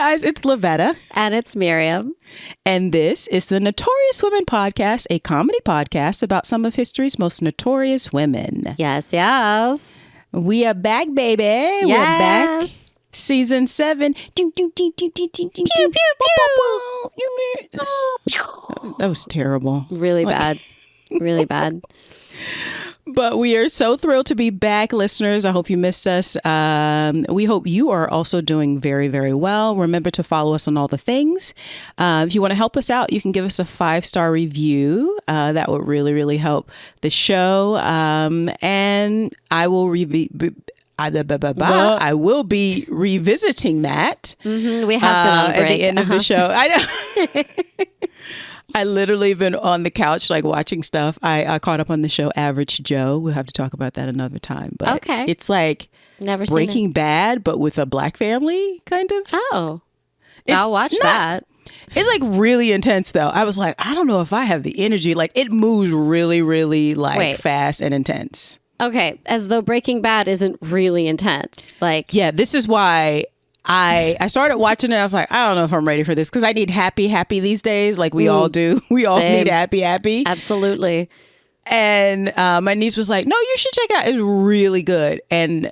guys, it's Lavetta. And it's Miriam. And this is the Notorious Women Podcast, a comedy podcast about some of history's most notorious women. Yes, yes. We are back, baby. Yes. We're back. Season 7. Pew, pew, pew. That was terrible. Really bad. Really bad. But we are so thrilled to be back, listeners. I hope you missed us. We hope you are also doing very, very well. Remember to follow us on all the things. If you want to help us out, you can give us a 5-star review. That would really, really help the show. And I will I will be revisiting that. Mm-hmm. We have been on a break. At the end of the show. I know. I literally been on the couch like watching stuff. I caught up on the show Average Joe. We'll have to talk about that another time. But okay. It's like Never seen Breaking it. Bad, but with a black family, kind of. Oh, I'll watch that. It's like really intense though. I was like, I don't know if I have the energy. Like it moves really, really like fast and intense. Okay, as though Breaking Bad isn't really intense. Like, yeah, this is why I started watching it. I was like, I don't know if I'm ready for this because I need happy these days. Like we all do. We all need happy. Absolutely. And my niece was like, no, you should check it out. It's really good. And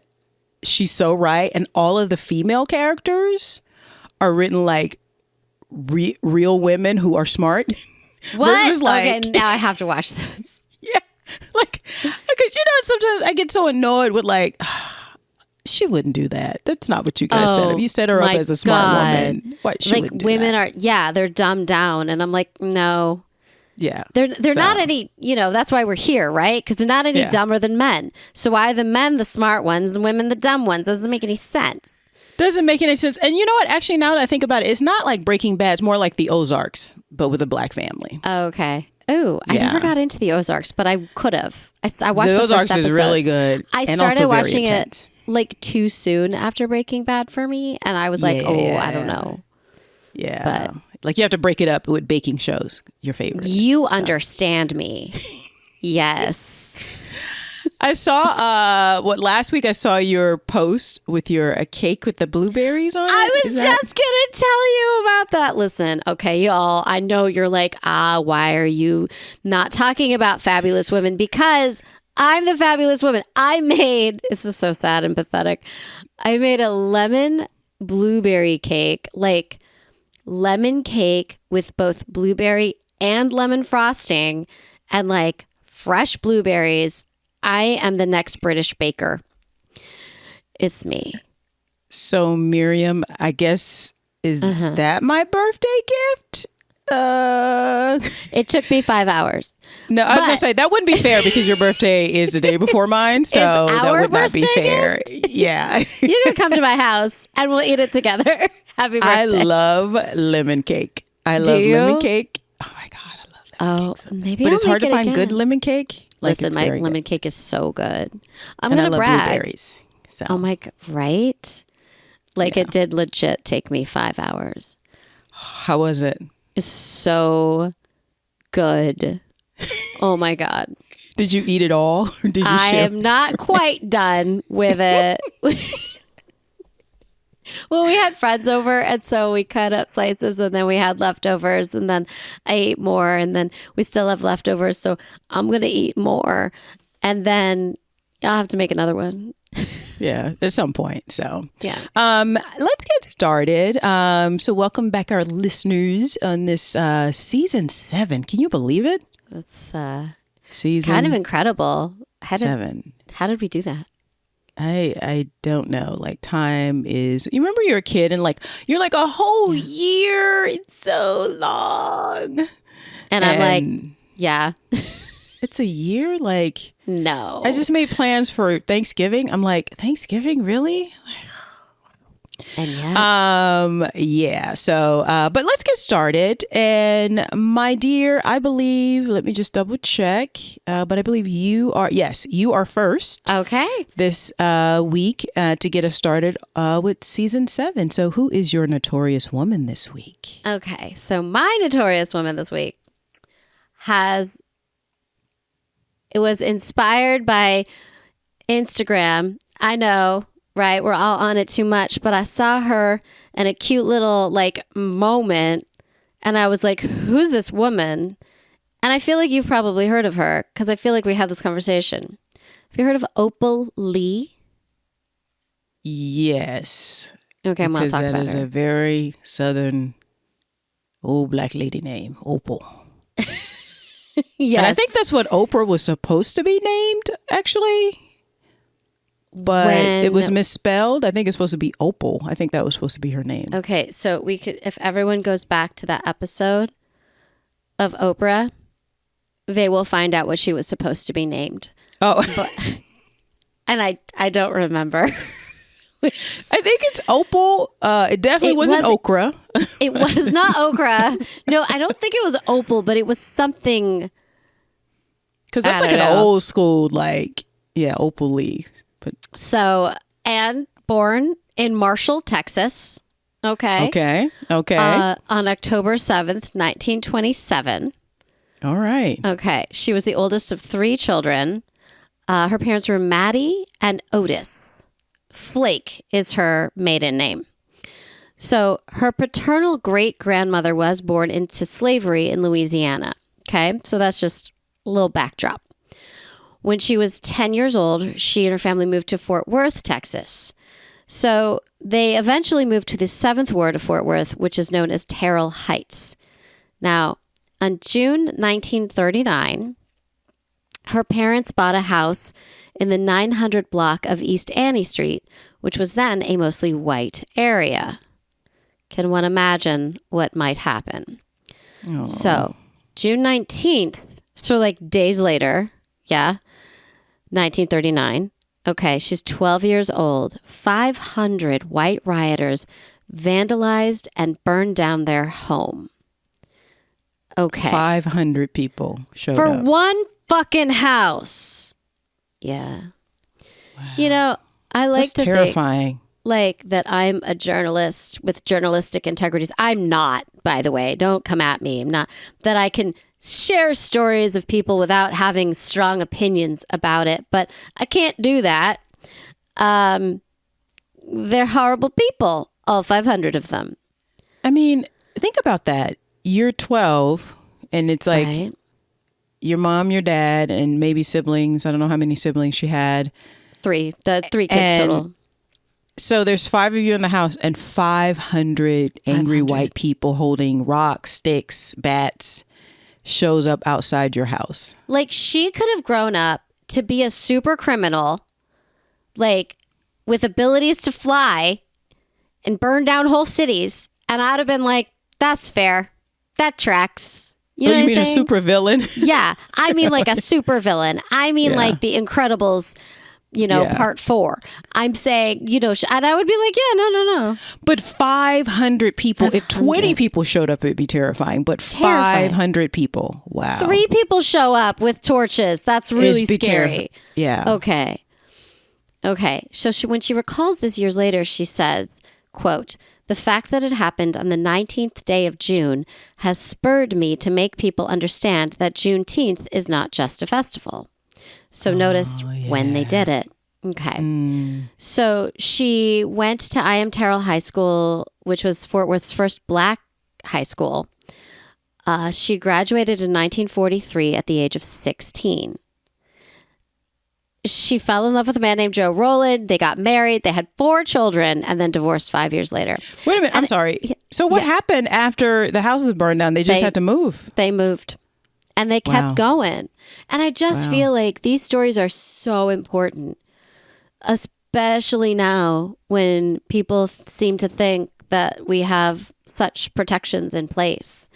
she's so right. And all of the female characters are written like real women who are smart. What? Okay, now I have to watch this. Yeah. Like, because sometimes I get so annoyed with like, she wouldn't do that. That's not what you guys said. If you set her up as a smart woman, what she wouldn't do women that. they're dumbed down, and I'm like, no. Yeah. They're not any, that's why we're here, right? Because they're not any dumber than men. So why are the men the smart ones and women the dumb ones? Doesn't make any sense. Doesn't make any sense. And you know what? Actually, now that I think about it, it's not like Breaking Bad. It's more like the Ozarks, but with a black family. Okay. Oh, I never got into the Ozarks, but I could have. I watched the Ozarks first episode. is really good. I started watching it like too soon after Breaking Bad for me, and I was like, I don't know. Yeah. But like you have to break it up with baking shows, your favorite. You understand me. Yes. I saw last week I saw your post with a cake with the blueberries on it. I was just gonna tell you about that. Listen, okay, y'all, I know you're like, why are you not talking about fabulous women? Because I'm the fabulous woman. This is so sad and pathetic. I made a lemon blueberry cake, like lemon cake with both blueberry and lemon frosting and like fresh blueberries. I am the next British baker. It's me. So Miriam, I guess, is that my birthday gift? It took me 5 hours. No, I was going to say that wouldn't be fair because your birthday is the day before mine. So that would not be fair. Gift? Yeah. You can come to my house and we'll eat it together. Happy birthday. I love lemon cake. I love lemon cake. Oh my God, I love lemon cake. Maybe but I'll it's hard make to find again. good lemon cake. Listen, my lemon cake is so good. I'm going to brag. Blueberries. So. Oh my God, right? Like it did legit take me 5 hours. How was it? It's so good. Oh my God. Did you eat it all? Or did you share? am not quite done with it. Well, we had friends over, and so we cut up slices, and then we had leftovers, and then I ate more, and then we still have leftovers, so I'm going to eat more, and then I'll have to make another one. Yeah, at some point. So, yeah. Let's get started. So welcome back our listeners on this season 7. Can you believe it? That's season kind of incredible. 7. How did we do that? I don't know. Like time is, you remember you're a kid and like, you're like a whole year. It's so long. And I'm like, yeah. It's a year? Like, no. I just made plans for Thanksgiving. I'm like, Thanksgiving? Really? And yeah. So, but let's get started. And my dear, I believe, let me just double check. But I believe you are first. Okay. This week to get us started with season 7. So who is your notorious woman this week? Okay. So my notorious woman this week it was inspired by Instagram. I know, right? We're all on it too much. But I saw her in a cute little like moment, and I was like, who's this woman? And I feel like you've probably heard of her because I feel like we had this conversation. Have you heard of Opal Lee? Yes. Okay, I'm going to talk about her. Because that is a very Southern old black lady name, Opal. Yes. And I think that's what Oprah was supposed to be named, actually. But it was misspelled. I think it's supposed to be Opal. I think that was supposed to be her name. Okay, so we could, if everyone goes back to that episode of Oprah, they will find out what she was supposed to be named. Oh. And I don't remember. I think it's Opal. It definitely wasn't okra. It was not okra. No, I don't think it was Opal, but it was something. Because that's like an old school, like, yeah, Opal Lee. But so, and born in Marshall, Texas. Okay. Okay. On October 7th, 1927. All right. Okay. She was the oldest of 3 children. Her parents were Maddie and Otis. Flake is her maiden name. So her paternal great-grandmother was born into slavery in Louisiana. Okay, so that's just a little backdrop. When she was 10 years old, she and her family moved to Fort Worth, Texas. So they eventually moved to the 7th ward of Fort Worth, which is known as Terrell Heights. Now, on June 1939, her parents bought a house in the 900 block of East Annie Street, which was then a mostly white area. Can one imagine what might happen? Oh. So, June 19th, so like days later, 1939. Okay, she's 12 years old. 500 white rioters vandalized and burned down their home. Okay. 500 people showed for up. one fucking house. Yeah. Wow. You know, I like That's to terrifying. think like that I'm a journalist with journalistic integrities. I'm not, by the way. Don't come at me. I'm not. That I can share stories of people without having strong opinions about it, but I can't do that. They're horrible people, all 500 of them. I mean, think about that. You're 12 and it's like Right. your mom, your dad, and maybe siblings. I don't know how many siblings she had. 3. The 3 kids And total. So there's 5 of you in the house and 500 angry 500. white people holding rocks, sticks, bats shows up outside your house. Like, she could have grown up to be a super criminal, like, with abilities to fly and burn down whole cities. And I'd have been like, that's fair. That tracks. You know you what mean I'm a saying? super villain? Yeah. I mean, like a super villain. I mean, Yeah. like The Incredibles, Yeah. part 4. I'm saying, and I would be like, yeah, no. But 500 people, if 20 people showed up, it'd be terrifying. But Terrifying. 500 people, wow. 3 people show up with torches. That's really It'd be scary. Yeah. Okay. So when she recalls this years later, she says, quote, "The fact that it happened on the 19th day of June has spurred me to make people understand that Juneteenth is not just a festival." So notice when they did it. Okay. So she went to I.M. Terrell High School, which was Fort Worth's first black high school. She graduated in 1943 at the age of 16. She fell in love with a man named Joe Rowland. They got married. They had 4 children and then divorced 5 years later. Wait a minute. I'm sorry. So what happened after the houses burned down? They just had to move. They moved and they kept going. And I just feel like these stories are so important, especially now when people seem to think that we have such protections in place.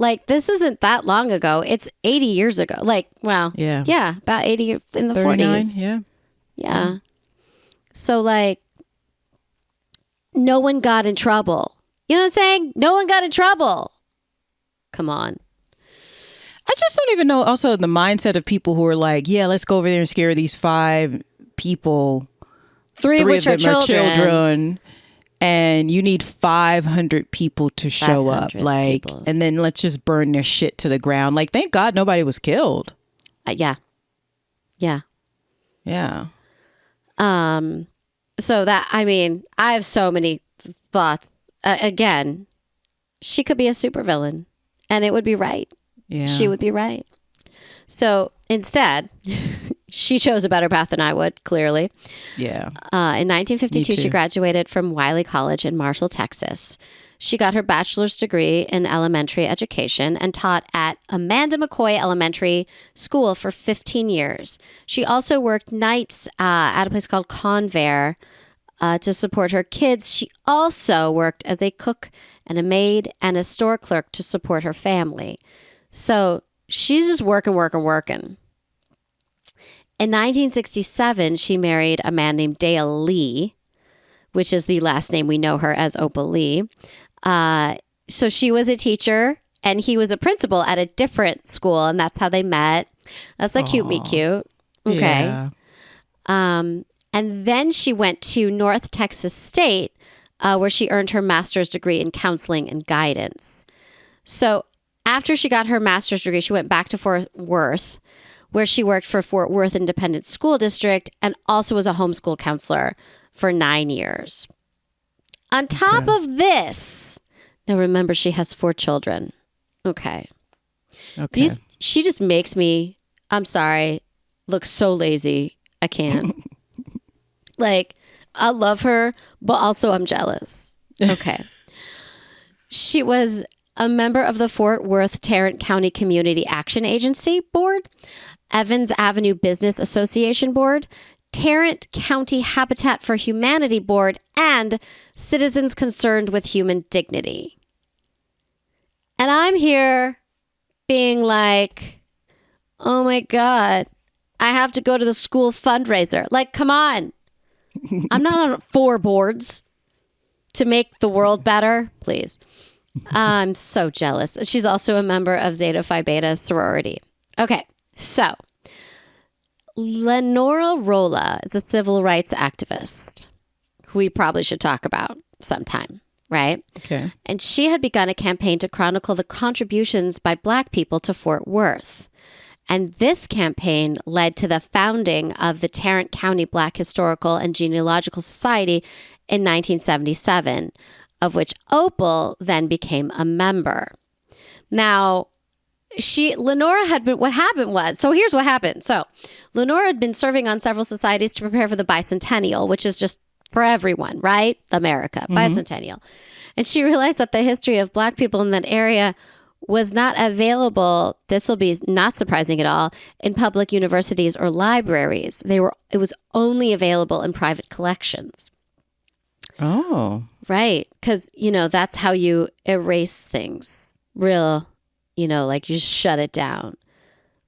Like, this isn't that long ago. It's 80 years ago. Like, well, yeah, about 80 in the 39, 40s. Yeah. So, like, no one got in trouble. You know what I'm saying? No one got in trouble. Come on. I just don't even know also the mindset of people who are like, yeah, let's go over there and scare these 5 people. 3 of which are children. And you need 500 people to show up. Like, people. And then let's just burn their shit to the ground. Like, thank God nobody was killed. Yeah. Yeah. So that, I mean, I have so many thoughts. Again, she could be a supervillain and it would be right. Yeah. She would be right. So instead, she chose a better path than I would, clearly. Yeah. In 1952, Me too. she graduated from Wiley College in Marshall, Texas. She got her bachelor's degree in elementary education and taught at Amanda McCoy Elementary School for 15 years. She also worked nights at a place called Convair to support her kids. She also worked as a cook and a maid and a store clerk to support her family. So she's just working. In 1967, she married a man named Dale Lee, which is the last name we know her as, Opal Lee. So she was a teacher and he was a principal at a different school, and that's how they met. That's a cute meet cute. Okay. Yeah. And then she went to North Texas State, where she earned her master's degree in counseling and guidance. So after she got her master's degree, she went back to Fort Worth, where she worked for Fort Worth Independent School District and also was a homeschool counselor for 9 years. On top of this, now remember, she has 4 children. Okay. She just makes me, I'm sorry, look so lazy. I can't. Like, I love her, but also I'm jealous. Okay. She was a member of the Fort Worth Tarrant County Community Action Agency Board, Evans Avenue Business Association Board, Tarrant County Habitat for Humanity Board, and Citizens Concerned with Human Dignity. And I'm here being like, oh my God, I have to go to the school fundraiser. Like, come on. I'm not on 4 boards to make the world better. Please. I'm so jealous. She's also a member of Zeta Phi Beta sorority. Okay, so Lenora Rolla is a civil rights activist who we probably should talk about sometime, right? Okay. And she had begun a campaign to chronicle the contributions by Black people to Fort Worth. And this campaign led to the founding of the Tarrant County Black Historical and Genealogical Society in 1977, of which Opal then became a member. Now, Lenora had been, what happened was, so here's what happened. So Lenora had been serving on several societies to prepare for the bicentennial, which is just for everyone, right? America, bicentennial. And she realized that the history of Black people in that area was not available, this will be not surprising at all, in public universities or libraries. It was only available in private collections. Oh. Right. Because, that's how you erase things. Like you just shut it down.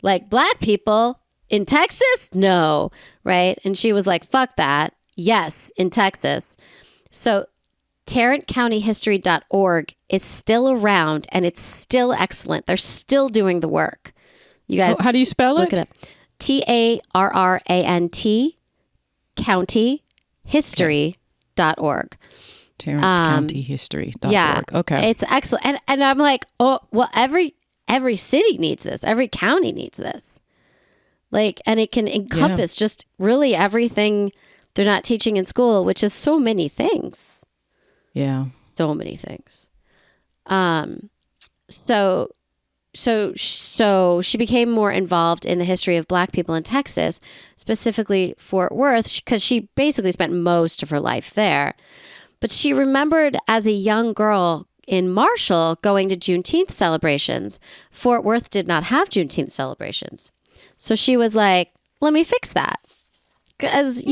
Like Black people in Texas? No. Right. And she was like, fuck that. Yes, in Texas. So TarrantCountyHistory.org is still around and it's still excellent. They're still doing the work. You guys, how do you spell it? Look it up. TARRANT countyhistory.org. TarrantCountyHistory.org. Yeah. Okay. It's excellent. And I'm like, oh, well, every city needs this. Every county needs this. Like, and it can encompass just really everything they're not teaching in school, which is so many things. Yeah. So many things. So she became more involved in the history of Black people in Texas, specifically Fort Worth, because she basically spent most of her life there. But she remembered as a young girl in Marshall going to Juneteenth celebrations. Fort Worth did not have Juneteenth celebrations. So she was like, let me fix that. As,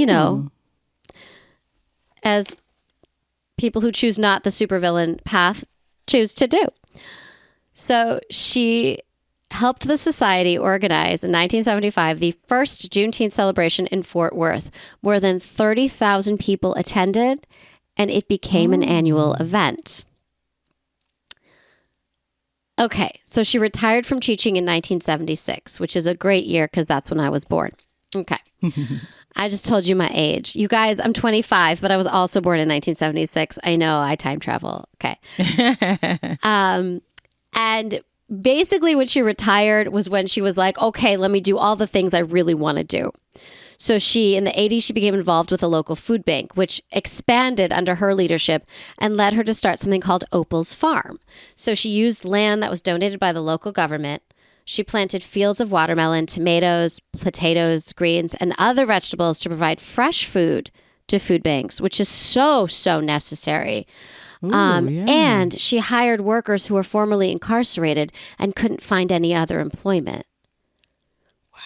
as people who choose not the supervillain path choose to do. So she helped the society organize in 1975 the first Juneteenth celebration in Fort Worth. More than 30,000 people attended, and it became an annual event. Okay, so she retired from teaching in 1976, which is a great year because that's when I was born. Okay. I just told you my age. You guys, I'm 25, but I was also born in 1976. I know, I time travel. Okay. And basically when she retired was when she was like, okay, let me do all the things I really want to do. So in the 80s, she became involved with a local food bank, which expanded under her leadership and led her to start something called Opal's Farm. So she used land that was donated by the local government. She planted fields of watermelon, tomatoes, potatoes, greens, and other vegetables to provide fresh food to food banks, which is so, so necessary. Ooh, And she hired workers who were formerly incarcerated and couldn't find any other employment. Wow.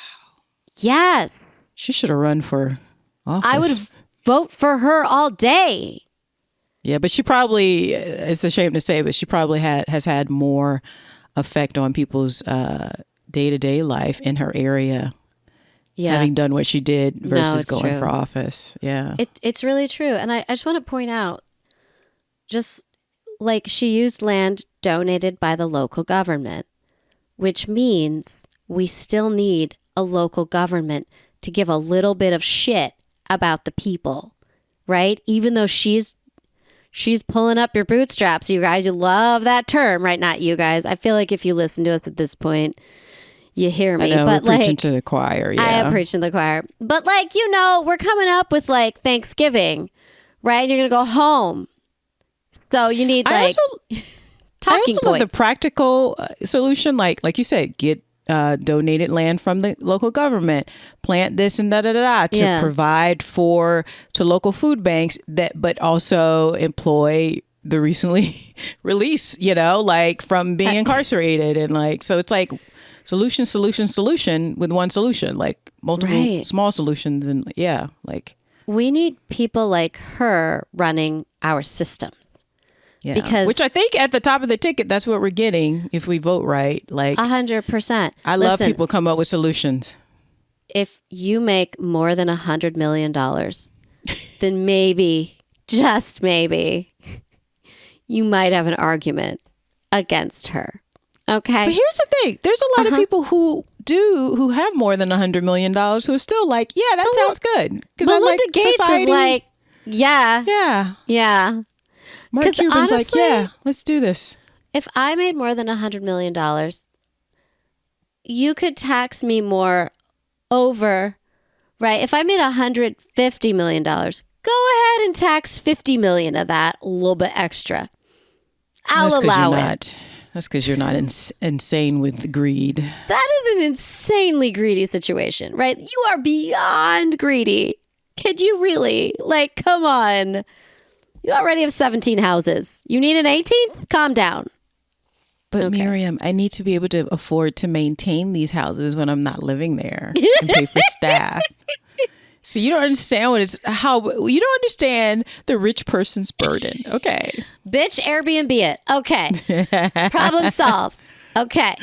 Yes. She should have run for office. I would vote for her all day. Yeah, but she probably, it's a shame to say, but she probably has had more effect on people's day-to-day life in her area, having done what she did versus going for office. Yeah, it's really true. And I just want to point out, just like she used land donated by the local government, which means we still need a local government to give a little bit of shit about the people, right? Even though she's pulling up your bootstraps. You guys, you love that term, right? Not you guys. I feel like if you listen to us at this point, you hear me. I know, but we're preaching to the choir. Yeah. I am preaching to the choir. But we're coming up with Thanksgiving, right? And you're going to go home. So you need talking I love the points. practical solution. Like you said, get donated land from the local government, plant this and to provide to local food banks but also employ the recently released, from being incarcerated. And so it's solution with one solution, multiple small solutions. And we need people like her running our systems. Yeah, which I think at the top of the ticket, that's what we're getting if we vote right. 100%. I love people come up with solutions. If you make more than $100 million, then maybe, just maybe, you might have an argument against her. Okay. But here's the thing. There's a lot of people who have more than $100 million who are still that sounds good. Because Melinda Gates society. Is yeah. Mark Cuban's honestly, let's do this. If I made more than $100 million, you could tax me more over, right? If I made $150 million, go ahead and tax $50 million of that, a little bit extra. I'll allow it. That's because you're not insane with greed. That is an insanely greedy situation, right? You are beyond greedy. Could you really? Come on. You already have 17 houses. You need an 18th? Calm down. But okay. Miriam, I need to be able to afford to maintain these houses when I'm not living there and pay for staff. So you don't understand you don't understand the rich person's burden. Okay. Bitch, Airbnb it. Okay. Problem solved. Okay.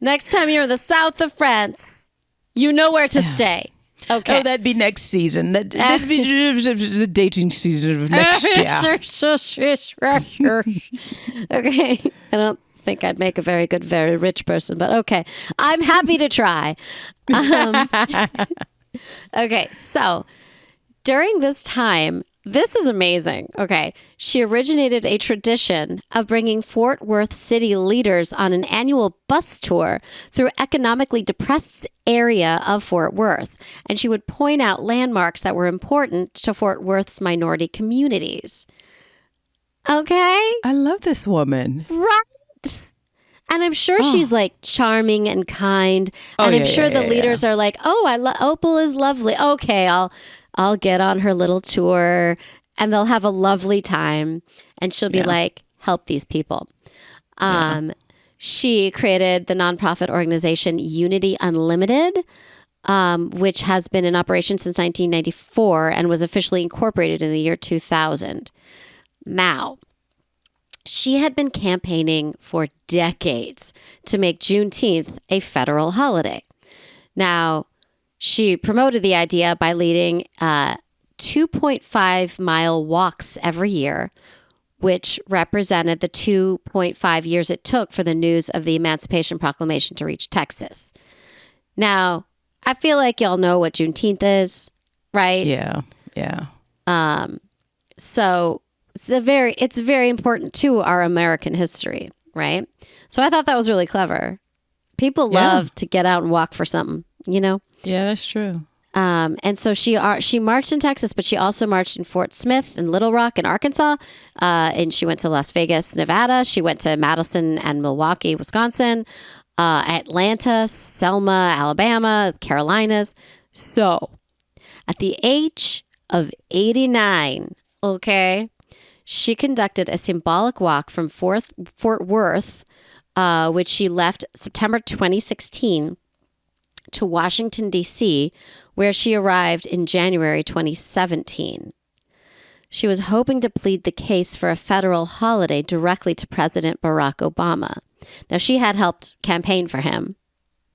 Next time you're in the south of France, you know where to stay. Okay. Oh, that'd be next season. That'd be the dating season of next year. Okay. I don't think I'd make a very good, very rich person, but okay. I'm happy to try. Okay. So during this time, this is amazing. Okay. She originated a tradition of bringing Fort Worth city leaders on an annual bus tour through economically depressed area of Fort Worth. And she would point out landmarks that were important to Fort Worth's minority communities. Okay. I love this woman. Right. And I'm sure she's charming and kind. And I'm sure the leaders are Opal is lovely. Okay, I'll get on her little tour and they'll have a lovely time. And she'll be help these people. She created the nonprofit organization Unity Unlimited, which has been in operation since 1994 and was officially incorporated in the year 2000. Now, she had been campaigning for decades to make Juneteenth a federal holiday. Now, she promoted the idea by leading 2.5-mile walks every year, which represented the 2.5 years it took for the news of the Emancipation Proclamation to reach Texas. Now, I feel like y'all know what Juneteenth is, right? Yeah. So it's very important to our American history, right? So I thought that was really clever. People love to get out and walk for something, Yeah, that's true. And so she marched in Texas, but she also marched in Fort Smith and Little Rock in Arkansas. And she went to Las Vegas, Nevada. She went to Madison and Milwaukee, Wisconsin, Atlanta, Selma, Alabama, Carolinas. So at the age of 89, okay, she conducted a symbolic walk from Fort Worth, which she left September 2016, to Washington, D.C., where she arrived in January 2017. She was hoping to plead the case for a federal holiday directly to President Barack Obama. Now, she had helped campaign for him,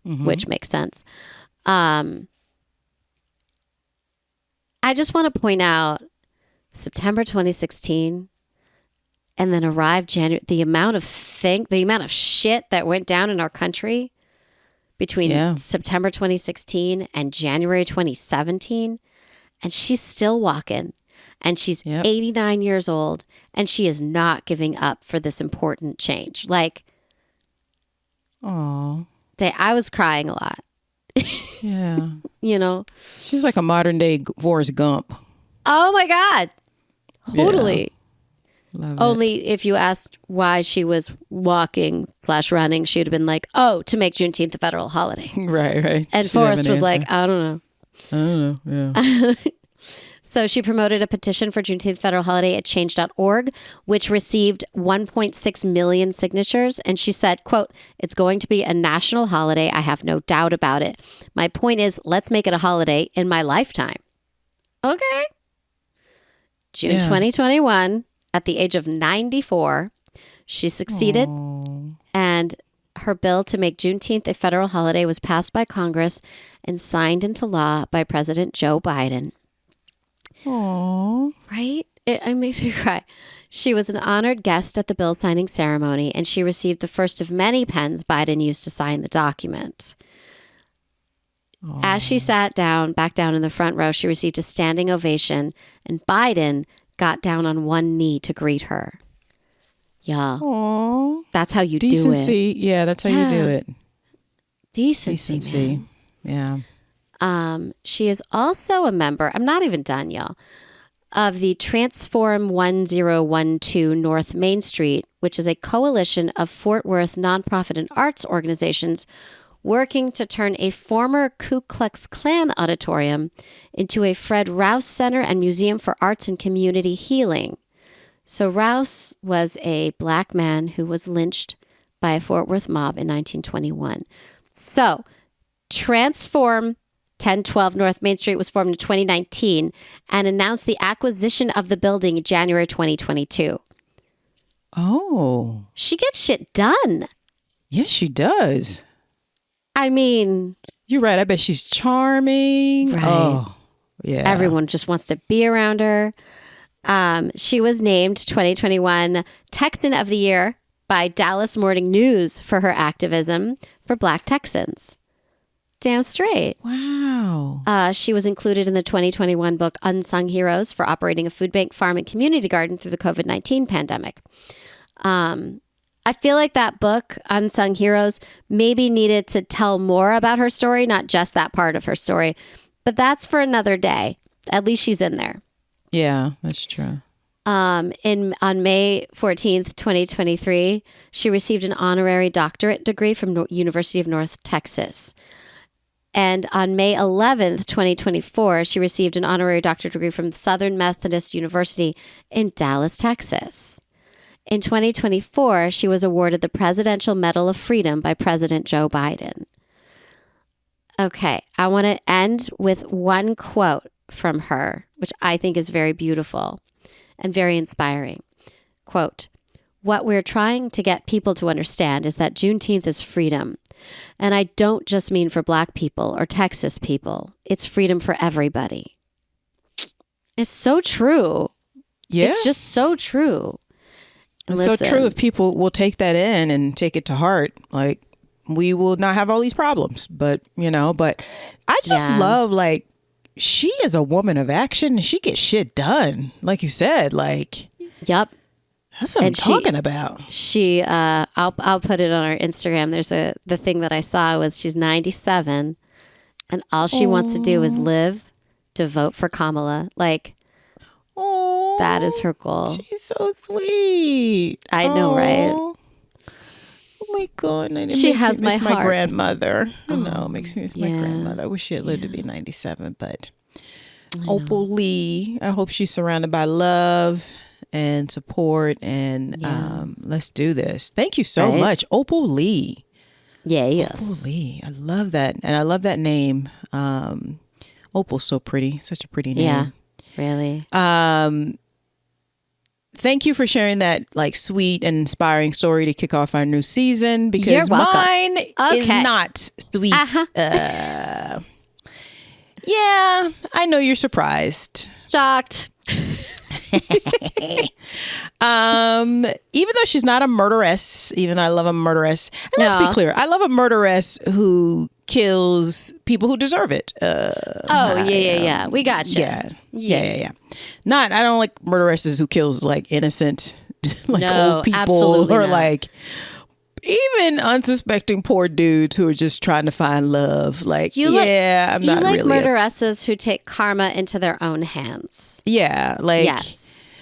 which makes sense. I just want to point out September 2016 and then arrived January. The amount of shit that went down in our country between September 2016 and January 2017. And she's still walking. And she's 89 years old. And she is not giving up for this important change. Like, oh, I was crying a lot. Yeah. You know? She's like a modern day Forrest Gump. Oh my God. Totally. Yeah. Love Only if you asked why she was walking / running, she'd have been like, oh, to make Juneteenth a federal holiday. Right. And Forrest was like, I don't know. Yeah. So she promoted a petition for Juneteenth federal holiday at change.org, which received 1.6 million signatures. And she said, quote, it's going to be a national holiday. I have no doubt about it. My point is, let's make it a holiday in my lifetime. Okay. June 2021, at the age of 94, she succeeded. Aww. And her bill to make Juneteenth a federal holiday was passed by Congress and signed into law by President Joe Biden. Aww. Right? It makes me cry. She was an honored guest at the bill signing ceremony, and she received the first of many pens Biden used to sign the document. Aww. As she sat back down in the front row, she received a standing ovation, and Biden got down on one knee to greet her. Y'all. Aww. That's how you Decency. do it. Yeah, that's how you do it. Decency. Man. Yeah. She is also a member, I'm not even done, y'all, of the Transform 1012 North Main Street, which is a coalition of Fort Worth nonprofit and arts organizations working to turn a former Ku Klux Klan auditorium into a Fred Rouse Center and Museum for Arts and Community Healing. So Rouse was a black man who was lynched by a Fort Worth mob in 1921. So Transform 1012 North Main Street was formed in 2019 and announced the acquisition of the building in January 2022. Oh. She gets shit done. Yes, she does. I mean... You're right. I bet she's charming. Right. Oh, yeah. Everyone just wants to be around her. She was named 2021 Texan of the Year by Dallas Morning News for her activism for Black Texans. Damn straight. Wow. She was included in the 2021 book Unsung Heroes for operating a food bank, farm, and community garden through the COVID-19 pandemic. I feel like that book, Unsung Heroes, maybe needed to tell more about her story, not just that part of her story. But that's for another day. At least she's in there. Yeah, that's true. On May 14th, 2023, she received an honorary doctorate degree from University of North Texas. And on May 11th, 2024, she received an honorary doctorate degree from Southern Methodist University in Dallas, Texas. In 2024, she was awarded the Presidential Medal of Freedom by President Joe Biden. Okay, I want to end with one quote from her, which I think is very beautiful and very inspiring. Quote, "What we're trying to get people to understand is that Juneteenth is freedom. And I don't just mean for Black people or Texas people. It's freedom for everybody." It's so true. Yeah. It's just so true. It's so true. If people will take that in and take it to heart, like, we will not have all these problems. But I just love, like, she is a woman of action and she gets shit done. Like you said, like, yep. That's what I'm talking about. She, I'll put it on our Instagram. There's the thing that I saw was she's 97 and all she wants to do is live to vote for Kamala. Like, that is her goal. She's so sweet. I know, right? Oh my God. She has me miss my my heart. grandmother. I know, it makes me miss my grandmother. I wish she had lived to be 97, but Opal Lee, I hope she's surrounded by love and support, and let's do this. Thank you so much, Opal Lee. Yes. Opal Lee. I love that. And I love that name. Opal's so pretty. Such a pretty name. Yeah, really. Thank you for sharing that like sweet and inspiring story to kick off our new season, because You're welcome. mine is not sweet. Yeah, I know you're surprised. Shocked. Even though she's not a murderess, even though I love a murderess, and let's be clear, I love a murderess who kills people who deserve it. Yeah. We got you. Yeah. I don't like murderesses who kills like innocent, like old people, absolutely or not. like even unsuspecting poor dudes who are just trying to find love. Like, I'm not you like really murderesses who take karma into their own hands. like. Yes.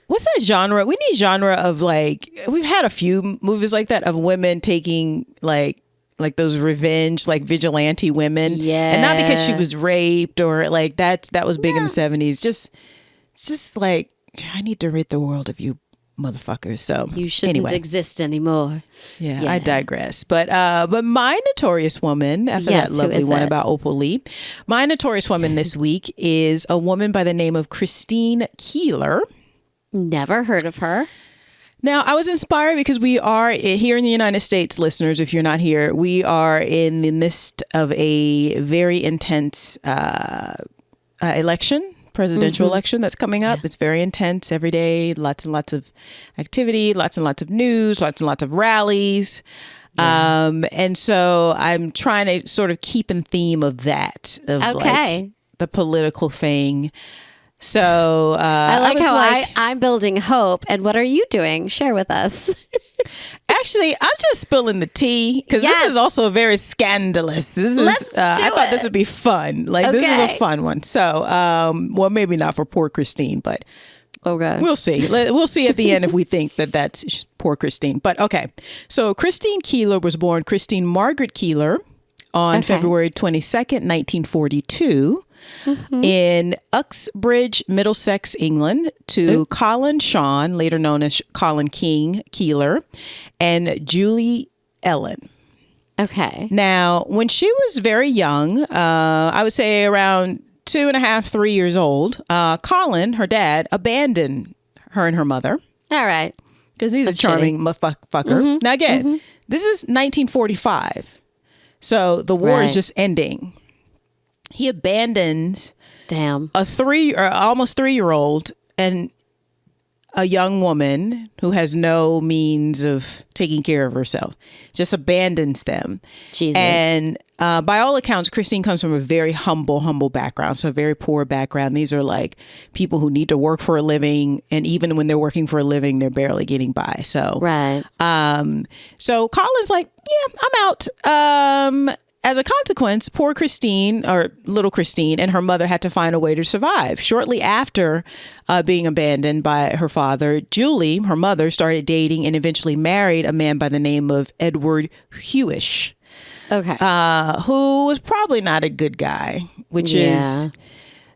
What's that genre? We need genre of like, we've had a few movies like that of women taking like those revenge, like vigilante women. Yeah. And not because she was raped or like that was big in the 70s. Just like, I need to rid the world of you motherfuckers. So You shouldn't exist anymore. Yeah, I digress. But my Notorious woman, after that lovely one about Opal Lee, my Notorious woman this week is a woman by the name of Christine Keeler. Never heard of her. Now, I was inspired because we are here in the United States, listeners, if you're not here, we are in the midst of a very intense presidential election that's coming up. It's very intense every day, lots and lots of activity, lots and lots of news, lots and lots of rallies. And so I'm trying to sort of keep in theme of that, of like the political thing. So I like how I'm building hope. And what are you doing? Share with us. Actually, I'm just spilling the tea because this is also very scandalous. I thought this would be fun. Like, this is a fun one. So, well, maybe not for poor Christine, but we'll see. We'll see at the end if we think that's poor Christine. But okay. So Christine Keeler was born Christine Margaret Keeler on February 22nd, 1942. In Uxbridge, Middlesex, England, to Colin Sean, later known as Colin King Keeler, and Julie Ellen. Okay. Now, when she was very young, I would say around 2.5, 3 years old, Colin, her dad, abandoned her and her mother. All right. Because he's a charming fucker. Now, again, this is 1945. So the war is just ending. He abandons a almost 3-year-old and a young woman who has no means of taking care of herself, just abandons them. Jesus. And by all accounts, Christine comes from a very humble background, so a very poor background. These are like people who need to work for a living, and even when they're working for a living, they're barely getting by. So, so Colin's like, yeah, I'm out. As a consequence, poor Christine, or little Christine, and her mother had to find a way to survive. Shortly after being abandoned by her father, Julie, her mother, started dating and eventually married a man by the name of Edward Hewish. Okay. Who was probably not a good guy, which is,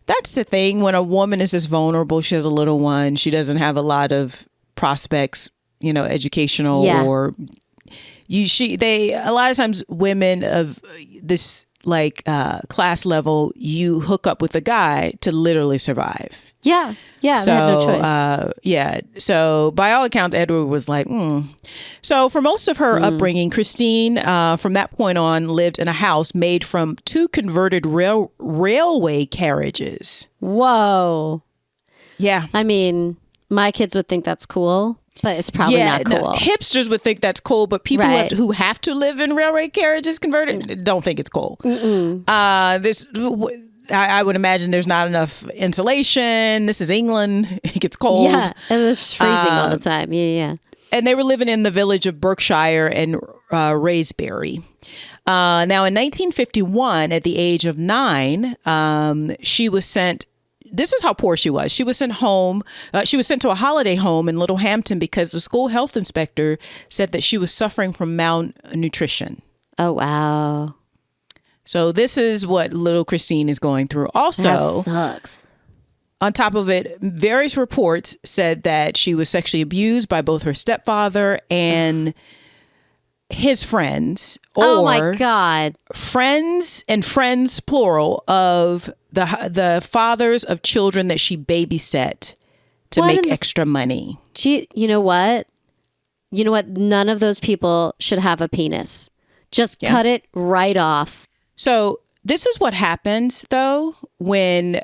that's the thing. When a woman is this vulnerable, she has a little one, she doesn't have a lot of prospects, educational or... a lot of times women of this like class level, you hook up with a guy to literally survive. Yeah. So, they had no choice. So by all accounts, Edward was like, So for most of her upbringing, Christine, from that point on, lived in a house made from 2 converted railway carriages. Whoa. Yeah. I mean, my kids would think that's cool. But it's probably not cool. Hipsters would think that's cool, but people who have to live in railway carriages converted don't think it's cool. I would imagine there's not enough insulation. This is England. It gets cold. Yeah, and it's freezing all the time. Yeah. and they were living in the village of Berkshire and Raysbury. Now, in 1951, at the age of 9, she was sent. This is how poor she was. She was sent home. She was sent to a holiday home in Littlehampton because the school health inspector said that she was suffering from malnutrition. Oh, wow. So this is what little Christine is going through. Also, that sucks. On top of it, various reports said that she was sexually abused by both her stepfather and his friends, or oh my God, friends and friends plural of the fathers of children that she babysat to make extra money. You know what? None of those people should have a penis. Just cut it right off. So this is what happens, though, when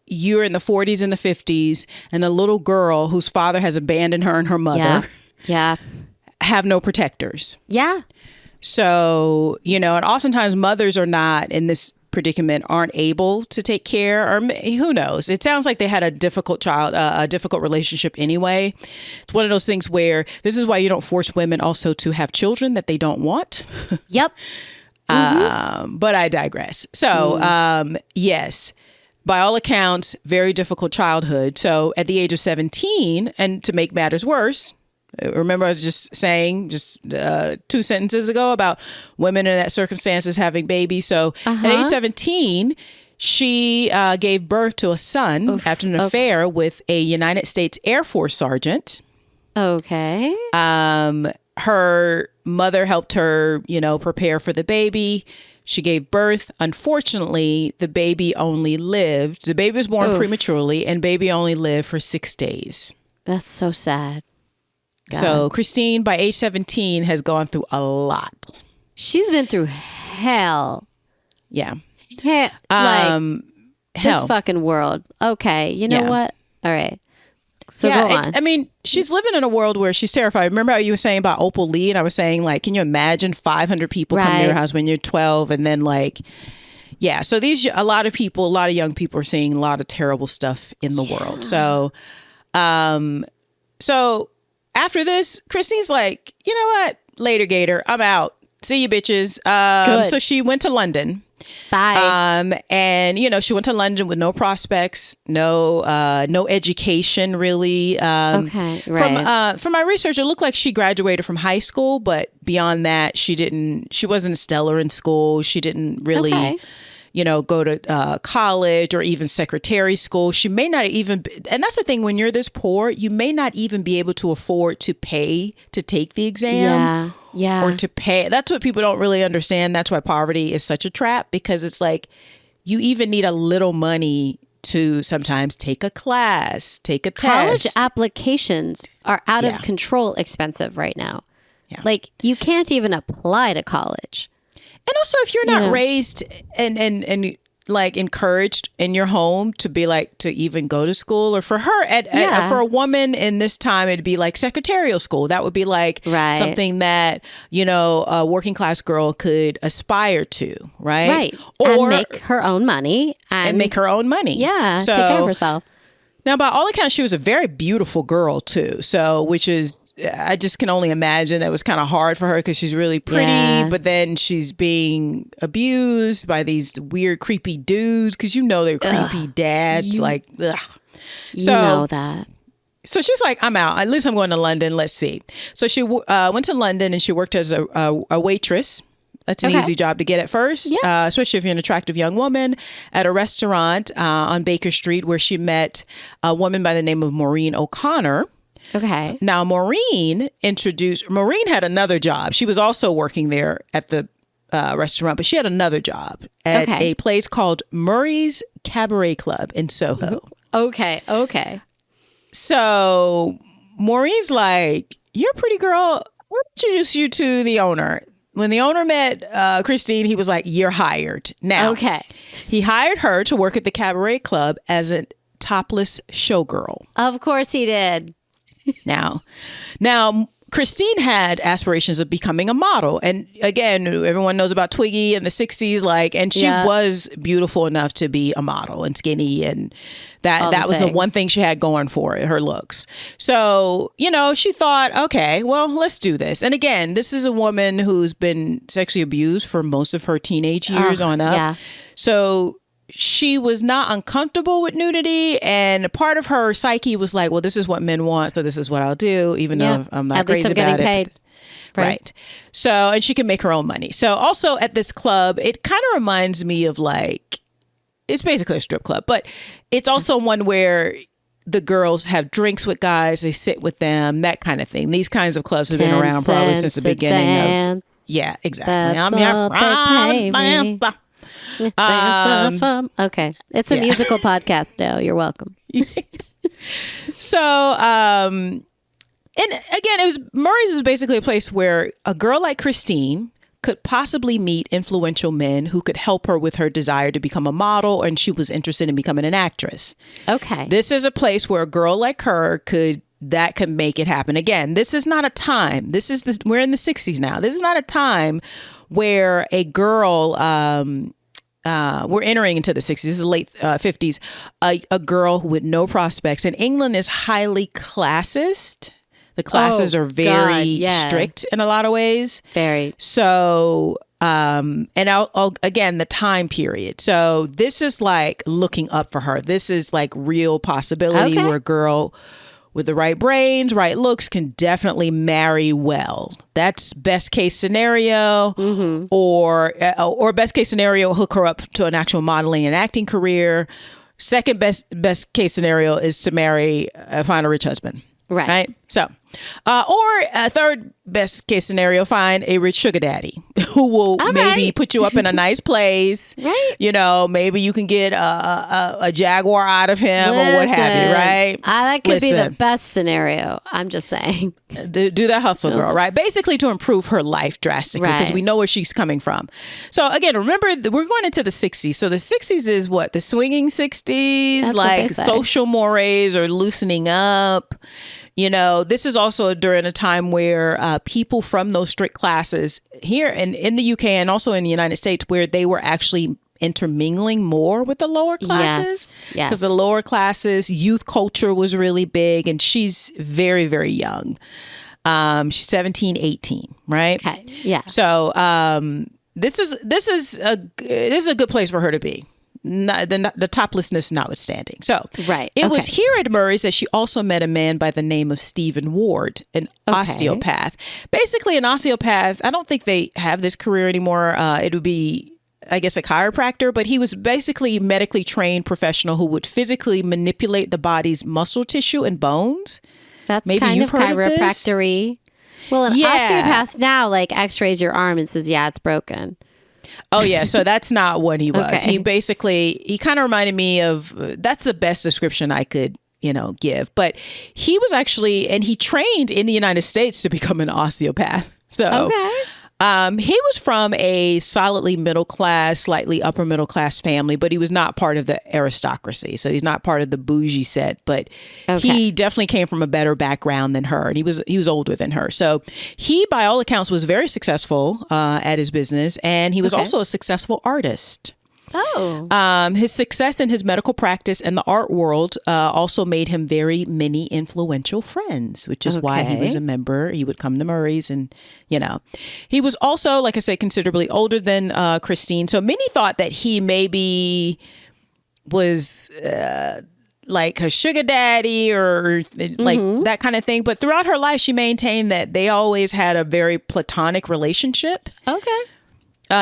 you're in the 40s and the 50s and a little girl whose father has abandoned her and her mother have no protectors. Yeah. So, and oftentimes mothers are not in this predicament, aren't able to take care, or who knows? It sounds like they had a difficult relationship anyway. It's one of those things where this is why you don't force women also to have children that they don't want. Yep. But I digress. So, yes, by all accounts, very difficult childhood. So at the age of 17, and to make matters worse, remember I was just saying 2 sentences ago about women in that circumstances having babies. So at age 17, she gave birth to a son after an affair with a United States Air Force sergeant. Okay. Her mother helped her, prepare for the baby. She gave birth. Unfortunately, the baby was born prematurely, and baby only lived for 6 days. That's so sad. God. So Christine, by age 17, has gone through a lot. She's been through hell. Yeah. Hell. This fucking world. Okay. You know what? All right. So go on. She's living in a world where she's terrified. Remember how you were saying about Opal Lee? And I was saying, can you imagine 500 people coming to your house when you're 12? And then so a lot of young people are seeing a lot of terrible stuff in the world. So, after this, Christine's like, you know what? Later, Gator. I'm out. See you, bitches. So she went to London. Bye. And she went to London with no prospects, no education really. Okay, right. From my research, it looked like she graduated from high school, but beyond that, she wasn't stellar in school. She didn't really, go to college or even secretary school. She may not even, and that's the thing, when you're this poor, you may not even be able to afford to pay to take the exam. Yeah. Or to pay. That's what people don't really understand. That's why poverty is such a trap, because it's like you even need a little money to sometimes take a class, take a College test. applications are out of control expensive right now. Yeah. You can't even apply to college. And also, if you're not raised and encouraged in your home to be to even go to school, or for her, for a woman in this time, it'd be secretarial school. That would be something that, a working class girl could aspire to. Right. Or and make her own money. And make her own money. Yeah. So, take care of herself. Now, by all accounts, she was a very beautiful girl, too. So, which is, I just can only imagine that was kind of hard for her because she's really pretty, but then she's being abused by these weird, creepy dudes because they're creepy dads. Ugh. You So, know that. So she's like, I'm out. At least I'm going to London. Let's see. So she went to London and she worked as a waitress. That's an easy job to get at first, especially if you're an attractive young woman, at a restaurant on Baker Street, where she met a woman by the name of Maureen O'Connor. Okay. Now, Maureen had another job. She was also working there at the restaurant, but she had another job at a place called Murray's Cabaret Club in Soho. Okay. So Maureen's like, you're a pretty girl. We'll introduce you to the owner. When the owner met Christine, he was like, you're hired. Now, he hired her to work at the Cabaret Club as a topless showgirl. Of course he did. Now, Christine had aspirations of becoming a model. And again, everyone knows about Twiggy in the 60s, and she was beautiful enough to be a model and skinny, and that was the one thing she had going for it, her looks. So, she thought, okay, well, let's do this. And again, this is a woman who's been sexually abused for most of her teenage years on up. Yeah. So she was not uncomfortable with nudity, and part of her psyche was like, well, this is what men want, so this is what I'll do, even though I'm not crazy about it. Paid. Right. So, and she can make her own money. So also at this club, it kind of reminds me of it's basically a strip club, but it's also one where the girls have drinks with guys, they sit with them, that kind of thing. These kinds of clubs have been around probably since the beginning of. Yeah, exactly. Okay. It's a musical podcast now. You're welcome. So, and again, Murray's is basically a place where a girl like Christine could possibly meet influential men who could help her with her desire to become a model, and she was interested in becoming an actress. Okay. This is a place where a girl like her could make it happen. Again, this is not a time. We're in the 60s now. This is not a time where a girl, we're entering into the 60s, this is late 50s, a girl with no prospects. And England is highly classist. The classes are very strict in a lot of ways. Very. So, and I'll again, the time period. So this is looking up for her. This is real possibility where a girl with the right brains, right looks can definitely marry well. That's best case scenario, or best case scenario, hook her up to an actual modeling and acting career. Second best case scenario is to find a rich husband. Right. So, or a third best case scenario, find a rich sugar daddy who will maybe put you up in a nice place. Right. Maybe you can get a Jaguar out of him or what have you. Right. That could be the best scenario. I'm just saying. Do that hustle, girl. Right. Basically to improve her life drastically because we know where she's coming from. So again, remember we're going into the 60s. So the 60s is what? The swinging 60s, social mores are loosening up. This is also during a time where people from those strict classes here in the UK and also in the United States, where they were actually intermingling more with the lower classes. Yes. Because the lower classes, youth culture was really big, and she's very, very young. She's 17, 18, right? Okay. Yeah. So this is a good place for her to be. The toplessness notwithstanding. So it was here at Murray's that she also met a man by the name of Stephen Ward, an osteopath. Basically an osteopath, I don't think they have this career anymore. It would be, I guess, a chiropractor, but he was basically a medically trained professional who would physically manipulate the body's muscle tissue and bones. That's maybe kind of chiropractic-y. Well, an osteopath now x-rays your arm and says, it's broken. Oh, yeah. So that's not what he was. He kind of reminded me of, that's the best description I could, give. But he was actually, and he trained in the United States to become an osteopath. So he was from a solidly middle class, slightly upper middle class family, but he was not part of the aristocracy. So he's not part of the bougie set, but he definitely came from a better background than her. And he was older than her. So he, by all accounts, was very successful at his business. And he was also a successful artist. His success in his medical practice and the art world also made him very many influential friends, which is why he was a member. He would come to Murray's and, he was also, like I said, considerably older than Christine. So many thought that he maybe was like her sugar daddy or that kind of thing. But throughout her life, she maintained that they always had a very platonic relationship.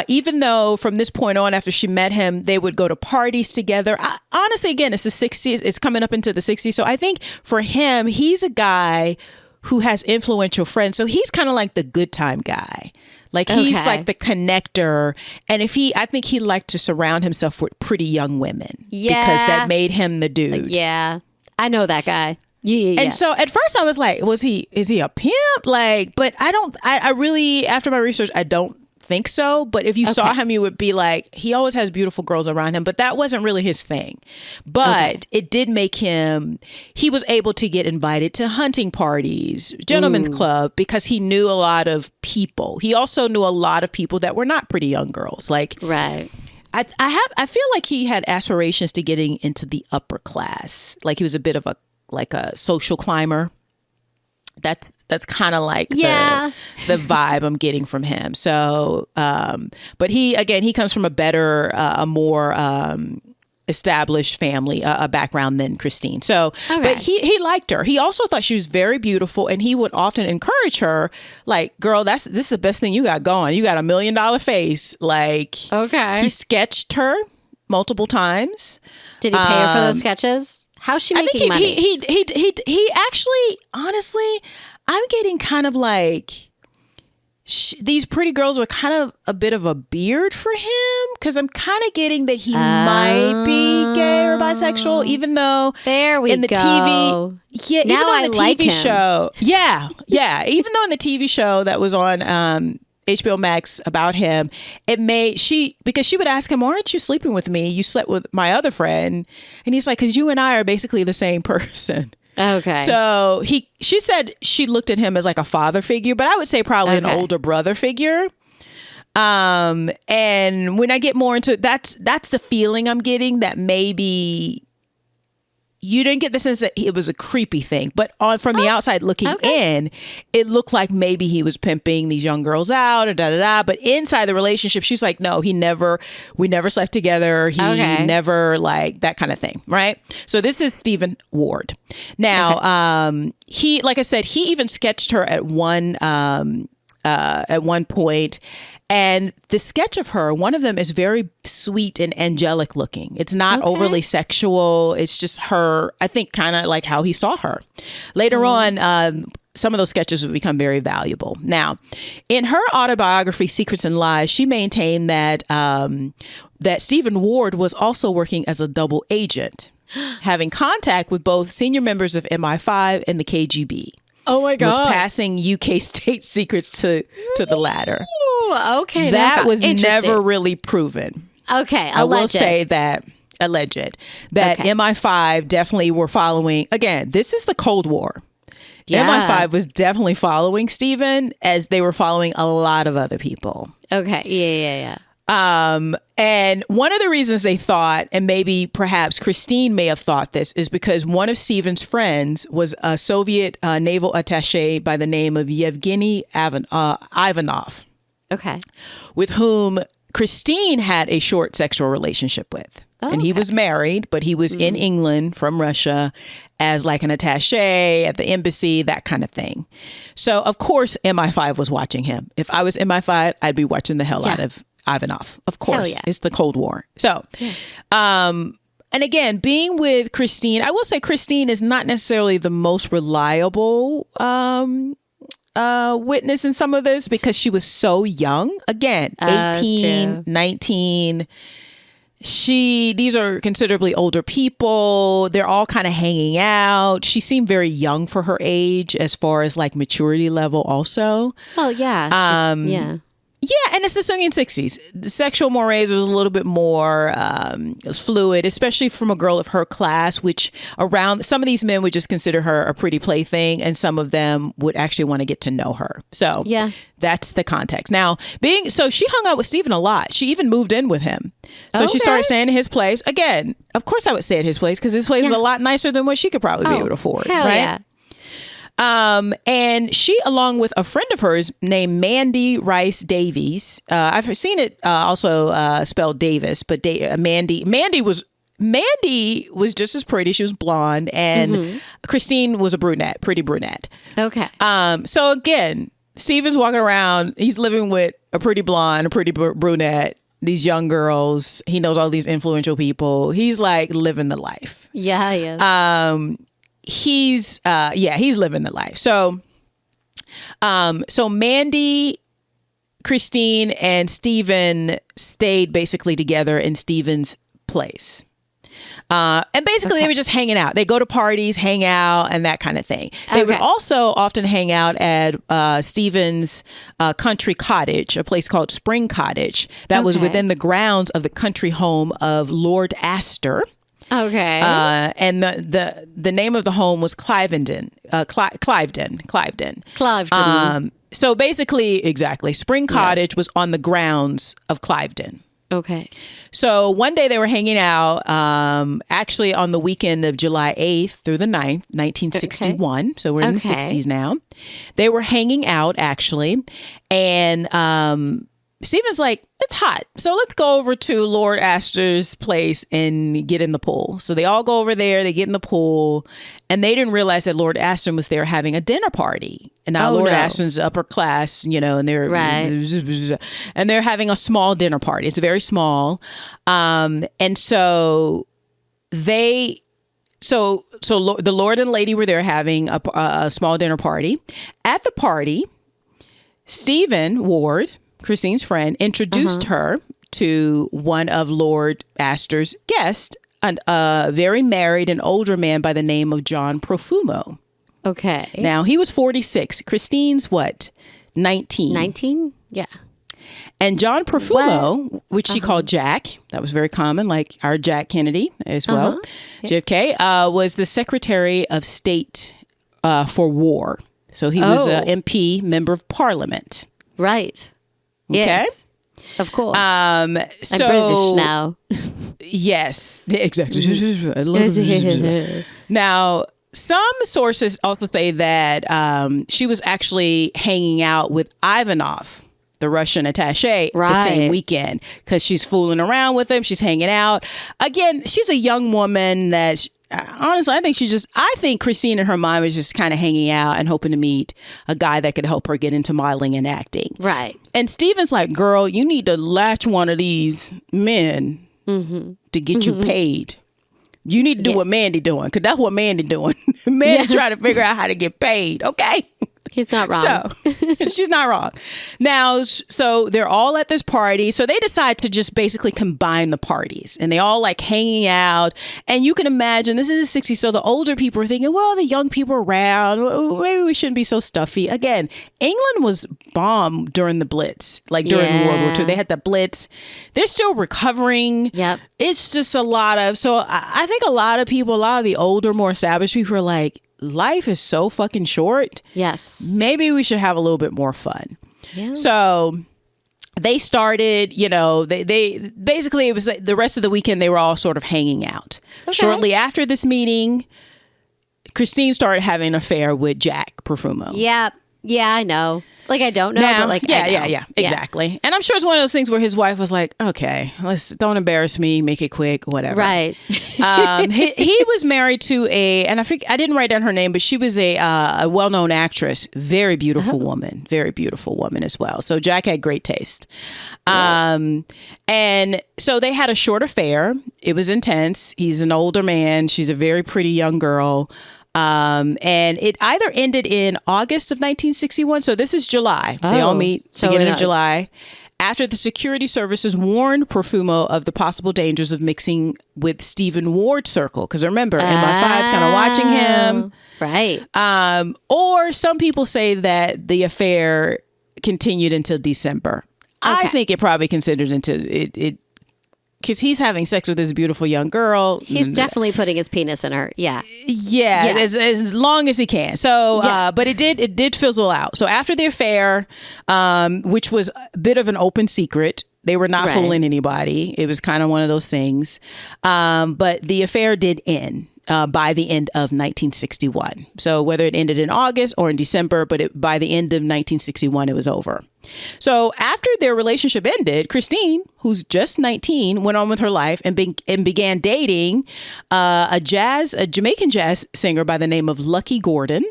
Even though from this point on, after she met him, they would go to parties together. Honestly, again, it's the 60s. It's coming up into the 60s. So I think for him, he's a guy who has influential friends. So he's kind of like the good time guy. He's like the connector. And I think he liked to surround himself with pretty young women. Yeah. Because that made him the dude. Yeah. I know that guy. Yeah. And so at first I was like, is he a pimp? But I really, after my research, I don't think so. But if you saw him, you would be like, he always has beautiful girls around him. But that wasn't really his thing. But it did make him, he was able to get invited to hunting parties, gentlemen's club, because he knew a lot of people. He also knew a lot of people that were not pretty young girls. Like, right. I feel like he had aspirations to getting into the upper class. Like he was a bit of a social climber. That's kind of like the vibe I'm getting from him. So, but he comes from a more established family, a background than Christine. So, but he liked her. He also thought she was very beautiful, and he would often encourage her, like, girl, this is the best thing you got going. You got $1 million face. Like, he sketched her multiple times. Did he pay her for those sketches? How's she making money? He actually, honestly, I'm getting kind of like these pretty girls with kind of a bit of a beard for him, because I'm kind of getting that he might be gay or bisexual, even though in the TV, even though in the TV show, even though in the TV show that was on HBO Max about him, because she would ask him, why aren't you sleeping with me? You slept with my other friend. And he's like, because you and I are basically the same person. Okay. So she said she looked at him as like a father figure, but I would say probably an older brother figure. And when I get more into it, that's the feeling I'm getting, that maybe you didn't get the sense that it was a creepy thing, but from the outside looking in, it looked like maybe he was pimping these young girls out or But inside the relationship, she's like, no, we never slept together. He never, like, that kind of thing. Right. So this is Stephen Ward. Now, he, like I said, he even sketched her at one point. And the sketch of her, one of them is very sweet and angelic looking. It's not overly sexual. It's just her, I think, kind of like how he saw her. Later on, some of those sketches would become very valuable. Now, in her autobiography, Secrets and Lies, she maintained that that Stephen Ward was also working as a double agent, having contact with both senior members of MI5 and the KGB. Oh my God. Was passing UK state secrets to the latter. Ooh, okay. That was never really proven. Okay. I will say that alleged. That MI5 definitely were following. Again, this is the Cold War. Yeah. MI5 was definitely following Stephen, as they were following a lot of other people. Okay. Yeah. And one of the reasons they thought, and maybe perhaps Christine may have thought this, is because one of Stephen's friends was a Soviet naval attaché by the name of Yevgeny Ivanov. Okay. With whom Christine had a short sexual relationship with. And he was married, but he was in England from Russia as like an attaché at the embassy, that kind of thing. So, of course, MI5 was watching him. If I was MI5, I'd be watching the hell out of Ivanov. Of course, it's the Cold War. So, and again, being with Christine, I will say Christine is not necessarily the most reliable witness in some of this, because she was so young. Again, 18, 19. These are considerably older people. They're all kind of hanging out. She seemed very young for her age as far as like maturity level also. Well, yeah. Yeah, and it's the swinging 60s. The sexual mores was a little bit more fluid, especially from a girl of her class, which around some of these men would just consider her a pretty plaything, and some of them would actually want to get to know her. So that's the context. Now, so she hung out with Stephen a lot. She even moved in with him. So she started staying at his place. Again, of course I would stay at his place, because his place is a lot nicer than what she could probably be able to afford. Hell right? Yeah. And she, along with a friend of hers named Mandy Rice Davies, I've seen it also spelled Davis, but Mandy was just as pretty. She was blonde, and Christine was a brunette, pretty brunette. Okay. So again, Stephen's walking around. He's living with a pretty blonde, a pretty brunette. These young girls. He knows all these influential people. He's like living the life. Yeah, he is. He's living the life. So Mandy, Christine, and Stephen stayed basically together in Stephen's place. And basically, they were just hanging out. They go to parties, hang out, and that kind of thing. They would also often hang out at Stephen's country cottage, a place called Spring Cottage, that was within the grounds of the country home of Lord Astor. Okay. And the name of the home was Cliveden. So basically, exactly, Spring Cottage was on the grounds of Cliveden. Okay. So one day they were hanging out, actually on the weekend of July 8th through the 9th, 1961. So we're in the 60s now. They were hanging out, actually. And Stephen's like, it's hot. So let's go over to Lord Astor's place and get in the pool. So they all go over there. They get in the pool. And they didn't realize that Lord Astor was there having a dinner party. And now Lord Astor's upper class, you know, and they're having a small dinner party. It's very small. And so the Lord and Lady were there having a small dinner party. At the party, Stephen Ward, Christine's friend, introduced her to one of Lord Astor's guests, a very married and older man by the name of John Profumo. Okay. Now, he was 46. Christine's what? 19. 19? Yeah. And John Profumo, which she called Jack, that was very common, like our Jack Kennedy as well, JFK, was the Secretary of State for War. So he was an MP, member of Parliament. Right. Okay. Yes. Of course. So, I'm British now. Yes, exactly. I love it. Now, some sources also say that she was actually hanging out with Ivanov, the Russian attaché, the same weekend, because she's fooling around with him. She's hanging out. Again, she's a young woman that honestly, I think Christine in her mind was just kind of hanging out and hoping to meet a guy that could help her get into modeling and acting. Right. And Stephen's like, girl, you need to latch one of these men to get you paid. You need to do what Mandy doing, because that's what Mandy doing. Mandy trying to figure out how to get paid. Okay. He's not wrong. So she's not wrong. Now, so they're all at this party. So they decide to just basically combine the parties, and they all like hanging out. And you can imagine, this is the 60s. So the older people are thinking, well, the young people are around, maybe we shouldn't be so stuffy. Again, England was bombed during the Blitz, like during World War II. They had the Blitz. They're still recovering. Yep. It's just a lot of, so I think a lot of people, a lot of the older, more established people are like, life is so fucking short. Yes. Maybe we should have a little bit more fun. Yeah. So they started, they basically, it was like the rest of the weekend, they were all sort of hanging out. Okay. Shortly after this meeting, Christine started having an affair with Jack Profumo. Yeah. Yeah, I know. Like, I don't know, but like, I know. Yeah, exactly. And I'm sure it's one of those things where his wife was like, okay, don't embarrass me, make it quick, whatever. Right. He was married to I didn't write down her name, but she was a well-known actress, very beautiful woman as well. So Jack had great taste. And so they had a short affair. It was intense. He's an older man. She's a very pretty young girl. And it either ended in August of 1961. So this is July. They all meet beginning of July. After the security services warned Profumo of the possible dangers of mixing with Stephen Ward's circle. Because remember, MI5's kind of watching him. Right. Or some people say that the affair continued until December. Okay. I think it probably considered until it because he's having sex with this beautiful young girl. He's definitely putting his penis in her. Yeah. As long as he can. So, but it did fizzle out. So after the affair, which was a bit of an open secret, they were not fooling anybody. It was kind of one of those things. But the affair did end by the end of 1961. So whether it ended in August or in December, but by the end of 1961, it was over. So after their relationship ended, Christine, who's just 19, went on with her life and began dating a Jamaican jazz singer by the name of Lucky Gordon.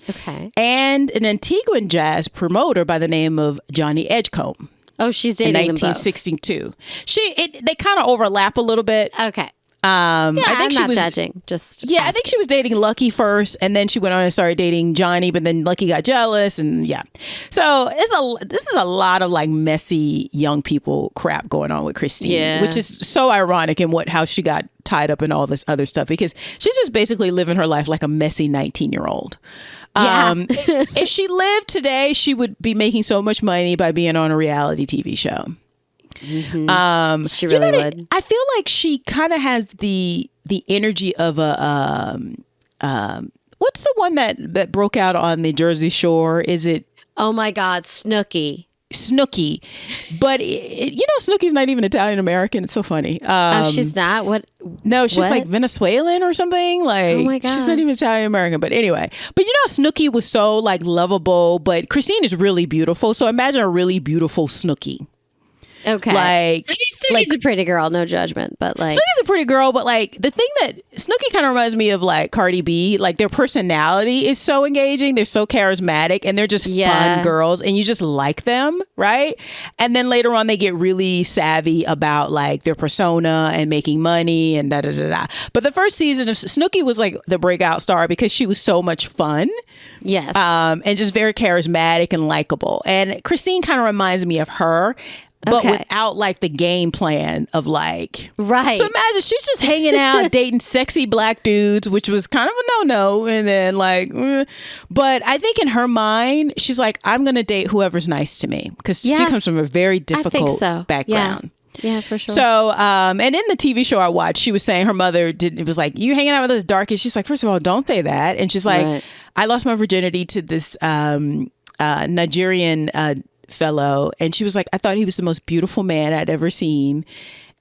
Okay. And an Antiguan jazz promoter by the name of Johnny Edgecombe. Oh, she's dating in 1962. They kind of overlap a little bit. Okay. I think I'm she not was judging. Just asking. I think she was dating Lucky first, and then she went on and started dating Johnny, but then Lucky got jealous, and so this is a lot of like messy young people crap going on with Christine, which is so ironic in how she got tied up in all this other stuff because she's just basically living her life like a messy 19-year-old. If she lived today, she would be making so much money by being on a reality TV show. Mm-hmm. She really would. I feel like she kind of has the energy of a what's the one that broke out on the Jersey Shore? Is it? Oh my God, Snooki. But Snooki's not even Italian American. It's so funny. She's not. What? No, she's what? like Venezuelan or something. Like, oh my God. She's not even Italian American. But anyway, Snooki was so like lovable. But Christine is really beautiful. So imagine a really beautiful Snooki. Okay. Like, I mean, Snooki's a pretty girl, no judgment, but like Snooki's a pretty girl, but like the thing that Snooki kind of reminds me of like Cardi B, like their personality is so engaging, they're so charismatic, and they're just fun girls, and you just like them, right? And then later on, they get really savvy about like their persona and making money and da da da da. But the first season of Snooki was like the breakout star because she was so much fun, yes, and just very charismatic and likable. And Christine kind of reminds me of her. But without like the game plan of like, right. So imagine she's just hanging out, dating sexy black dudes, which was kind of a no-no. And then like, but I think in her mind, she's like, I'm going to date whoever's nice to me because she comes from a very difficult background. Yeah, for sure. So, and in the TV show I watched, she was saying her mother it was like, you hanging out with those darkies. She's like, first of all, don't say that. And she's like, I lost my virginity to this Nigerian fellow, and she was like, I thought he was the most beautiful man I'd ever seen,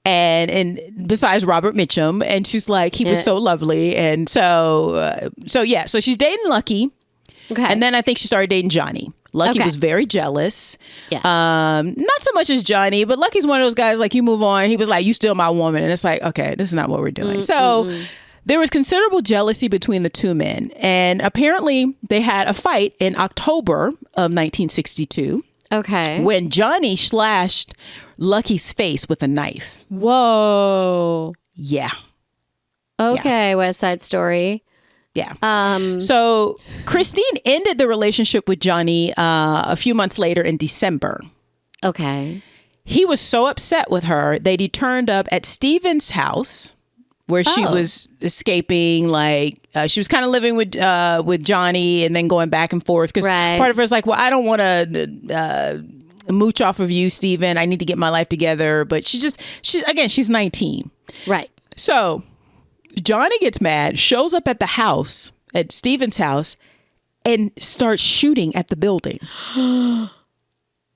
and besides Robert Mitchum, and she's like, he was so lovely, and so she's dating Lucky, and then I think she started dating Johnny. Lucky was very jealous, not so much as Johnny, but Lucky's one of those guys like, you move on. He was like, you still my woman, and it's like, okay, this is not what we're doing. So there was considerable jealousy between the two men, and apparently they had a fight in October of 1962. Okay. When Johnny slashed Lucky's face with a knife. Whoa. Yeah. Okay, West Side Story. Yeah. So Christine ended the relationship with Johnny a few months later in December. Okay. He was so upset with her that he turned up at Steven's house where she was escaping, like she was kind of living with Johnny and then going back and forth because part of her is like, well, I don't want to mooch off of you, Steven. I need to get my life together. But she's 19. Right. So Johnny gets mad, shows up at the house, at Steven's house, and starts shooting at the building. Oh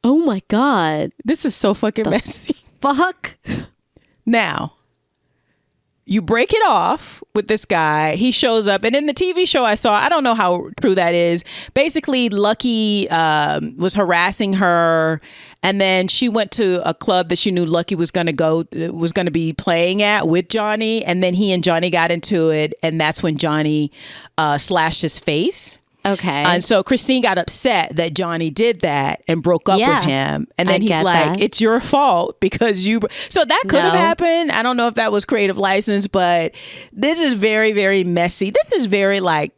my God. This is so fucking messy. Fuck. Now, you break it off with this guy. He shows up. And in the TV show I saw, I don't know how true that is. Basically, Lucky was harassing her. And then she went to a club that she knew Lucky was going to be playing at with Johnny. And then he and Johnny got into it. And that's when Johnny slashed his face. Okay. And so Christine got upset that Johnny did that and broke up with him. And then he's like, it's your fault because you... So that could have happened. I don't know if that was creative license, but this is very, very messy. This is very like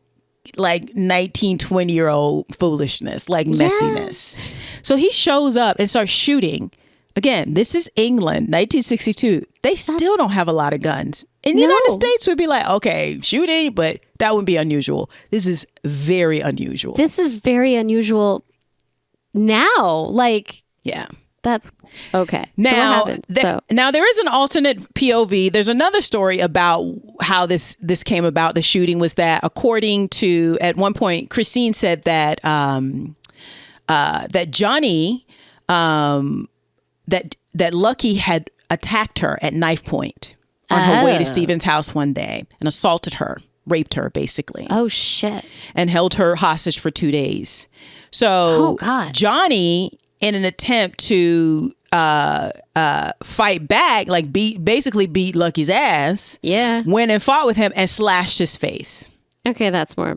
19, 20-year-old foolishness, like messiness. So he shows up and starts shooting. Again, this is England, 1962. They still don't have a lot of guns. In the United States, would be like, okay, shooting, but that would be unusual. This is very unusual. This is very unusual now. Like, that's okay. Now, so what happened? Now there is an alternate POV. There's another story about how this came about. The shooting was that, according to, at one point, Christine said that that Johnny, that Lucky had attacked her at knife point on her way to Steven's house one day and assaulted her, raped her, basically. Oh, shit. And held her hostage for 2 days. So Johnny, in an attempt to fight back, like basically beat Lucky's ass, went and fought with him and slashed his face. Okay, that's more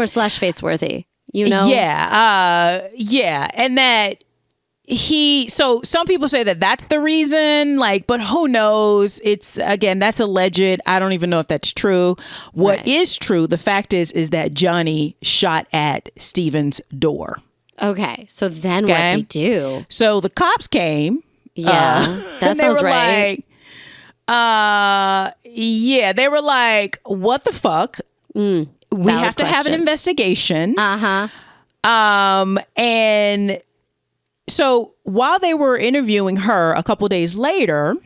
slash face worthy, you know? Yeah. And that so some people say that that's the reason, like, but who knows? It's, again, that's alleged. I don't even know if that's true. What is true, the fact is that Johnny shot at Steven's door. Okay, so then what they do? So the cops came. Yeah, that sounds right. Like, Yeah, they were like, what the fuck? We have to have an investigation. And so while they were interviewing her a couple days later,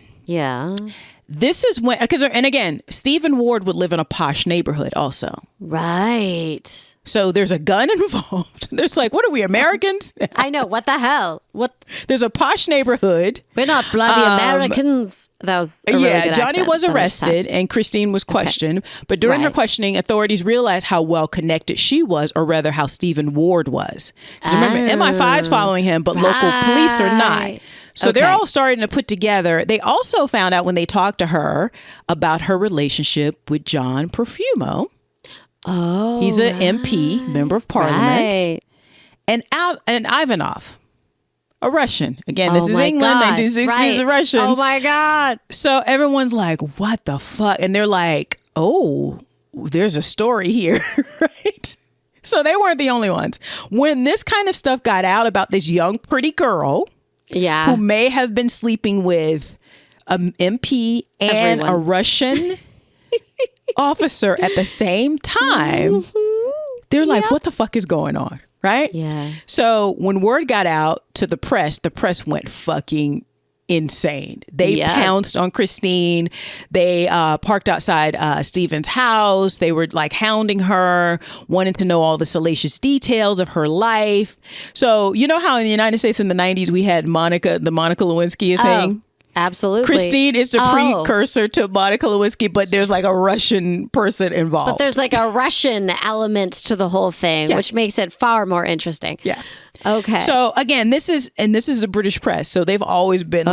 this is when, and again, Stephen Ward would live in a posh neighborhood also. Right. So there's a gun involved. There's like, what are we, Americans? I know. What the hell? What? There's a posh neighborhood. We're not bloody Americans. That was a really good Johnny accent was arrested and Christine was questioned. Okay. But during her questioning, authorities realized how well connected she was, or rather how Stephen Ward was. Because remember, MI5's following him, but local police are not. So they're all starting to put together. They also found out when they talked to her about her relationship with John Profumo. Oh, he's an MP, member of parliament. And Ivanov, a Russian. Again, this is England, 1960s, the Russians. Oh my God. So everyone's like, what the fuck? And they're like, oh, there's a story here, right? So they weren't the only ones. When this kind of stuff got out about this young, pretty girl who may have been sleeping with an MP and a Russian officer at the same time, they're like, what the fuck is going on? Right? Yeah. So when word got out to the press went fucking insane. They pounced on Christine. They parked outside Stephen's house. They were like hounding her, wanting to know all the salacious details of her life. So you know how in the United States in the 90s we had the Monica Lewinsky thing? Absolutely. Christine is the precursor to Monica Lewinsky, but there's like a Russian person involved. But there's like a Russian element to the whole thing, which makes it far more interesting. Yeah. Okay. So again, this is the British press. So they've always been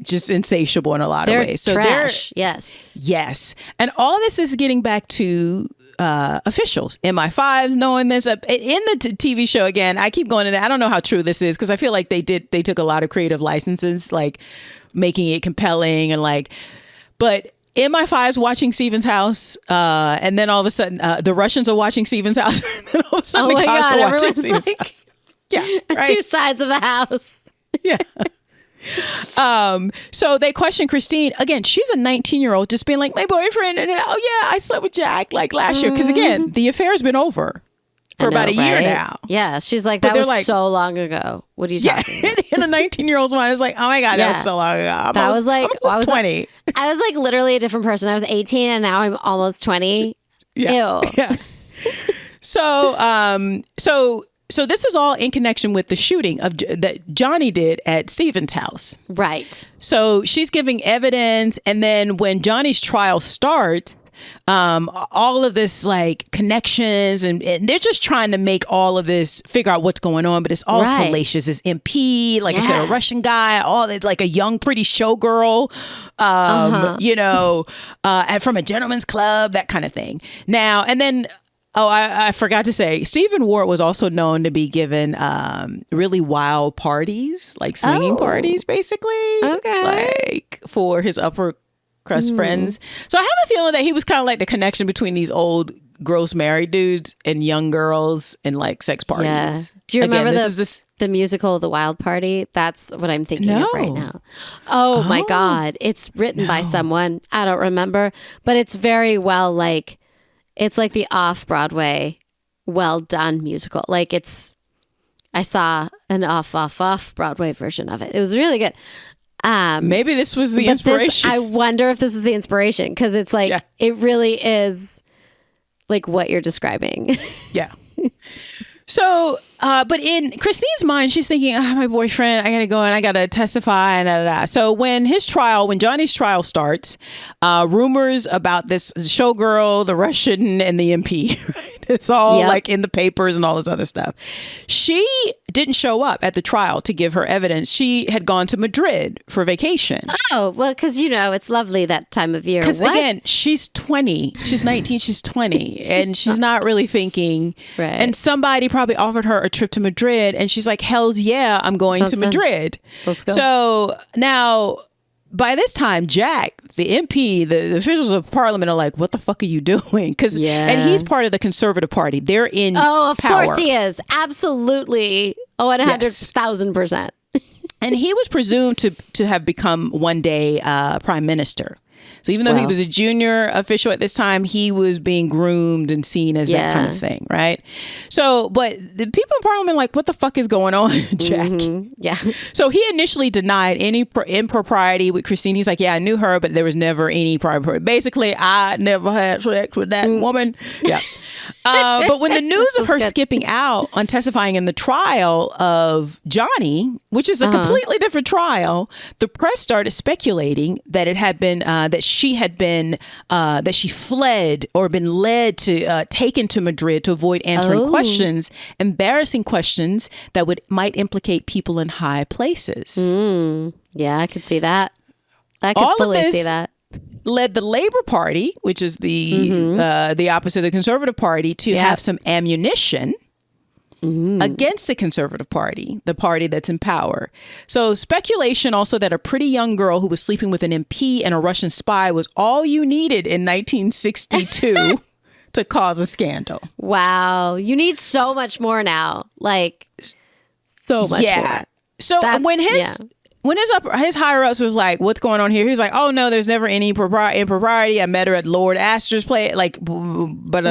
just insatiable in a lot of ways. So trash. Yes. And all of this is getting back to officials, MI5s knowing this. In the TV show, again, I keep going into, I don't know how true this is because I feel like they took a lot of creative licenses, like making it compelling and like, but MI5's watching Stephen's house, and then all of a sudden the Russians are watching Stephen's house, and then all of a sudden the cops are watching Stephen's house. Yeah, right? Two sides of the house. Yeah. So they question Christine again. She's a 19-year-old, just being like, my boyfriend, and I slept with Jack like last year. Because again, the affair's been over for about a year now. Yeah, she's like, that was like, so long ago. What are you talking about? In a 19-year-old's mind, it's like, oh my God, that was so long ago. I was 20. I was like literally a different person. I was 18 and now I'm almost 20. Yeah. Ew. Yeah. So this is all in connection with the shooting that Johnny did at Stephen's house. Right. So she's giving evidence. And then when Johnny's trial starts, all of this like connections and they're just trying to make all of this, figure out what's going on. But it's all salacious. It's MP, like I said, a Russian guy, all like a young, pretty showgirl, from a gentleman's club, that kind of thing. Now, and then I forgot to say, Stephen Ward was also known to be given really wild parties, like swinging parties, basically. Okay. Like for his upper crust friends. So I have a feeling that he was kind of like the connection between these old, gross married dudes and young girls and like sex parties. Yeah. Do you remember the musical The Wild Party? That's what I'm thinking of right now. Oh my God. It's written by someone. I don't remember, but it's very well like, it's like the off-Broadway, well-done musical. Like I saw an off-Broadway version of it. It was really good. Maybe this was the inspiration. I wonder if this is the inspiration because it's like, it really is like what you're describing. Yeah. So, but in Christine's mind, she's thinking, my boyfriend, I got to go and I got to testify. And So when Johnny's trial starts, rumors about this showgirl, the Russian and the MP, right? It's all like in the papers and all this other stuff. She didn't show up at the trial to give her evidence. She had gone to Madrid for vacation. Oh, well, because, it's lovely that time of year. Because again, she's 20. She's 19. She's 20. And she's not really thinking. Right. And somebody probably offered her a trip to Madrid. And she's like, hells yeah, I'm going to Madrid. Let's go. So now, by this time, Jack, the MP, the officials of parliament are like, what the fuck are you doing? And he's part of the Conservative Party. They're in power. Course he is. Absolutely. 100,000%. And he was presumed to have become one day prime minister. So even though he was a junior official at this time, he was being groomed and seen as that kind of thing, right? So, but the people in Parliament are like, what the fuck is going on, Jack? Yeah. So he initially denied any impropriety with Christine. He's like, yeah, I knew her, but there was never any propriety. Basically, I never had sex with that woman. Yeah. But when the news of her skipping out on testifying in the trial of Johnny, which is a completely different trial, the press started speculating that it had been that she fled or been led to taken to Madrid to avoid answering embarrassing questions that might implicate people in high places. Yeah, I could see that. I could fully see that. Led the Labour Party, which is the opposite of the Conservative Party, to have some ammunition against the Conservative Party, the party that's in power. So speculation also that a pretty young girl who was sleeping with an MP and a Russian spy was all you needed in 1962 to cause a scandal. Wow. You need so much more now. Like, so much more. So when his higher ups was like, what's going on here? He was like, oh no, there's never any impropriety. I met her at Lord Astor's play. Like, but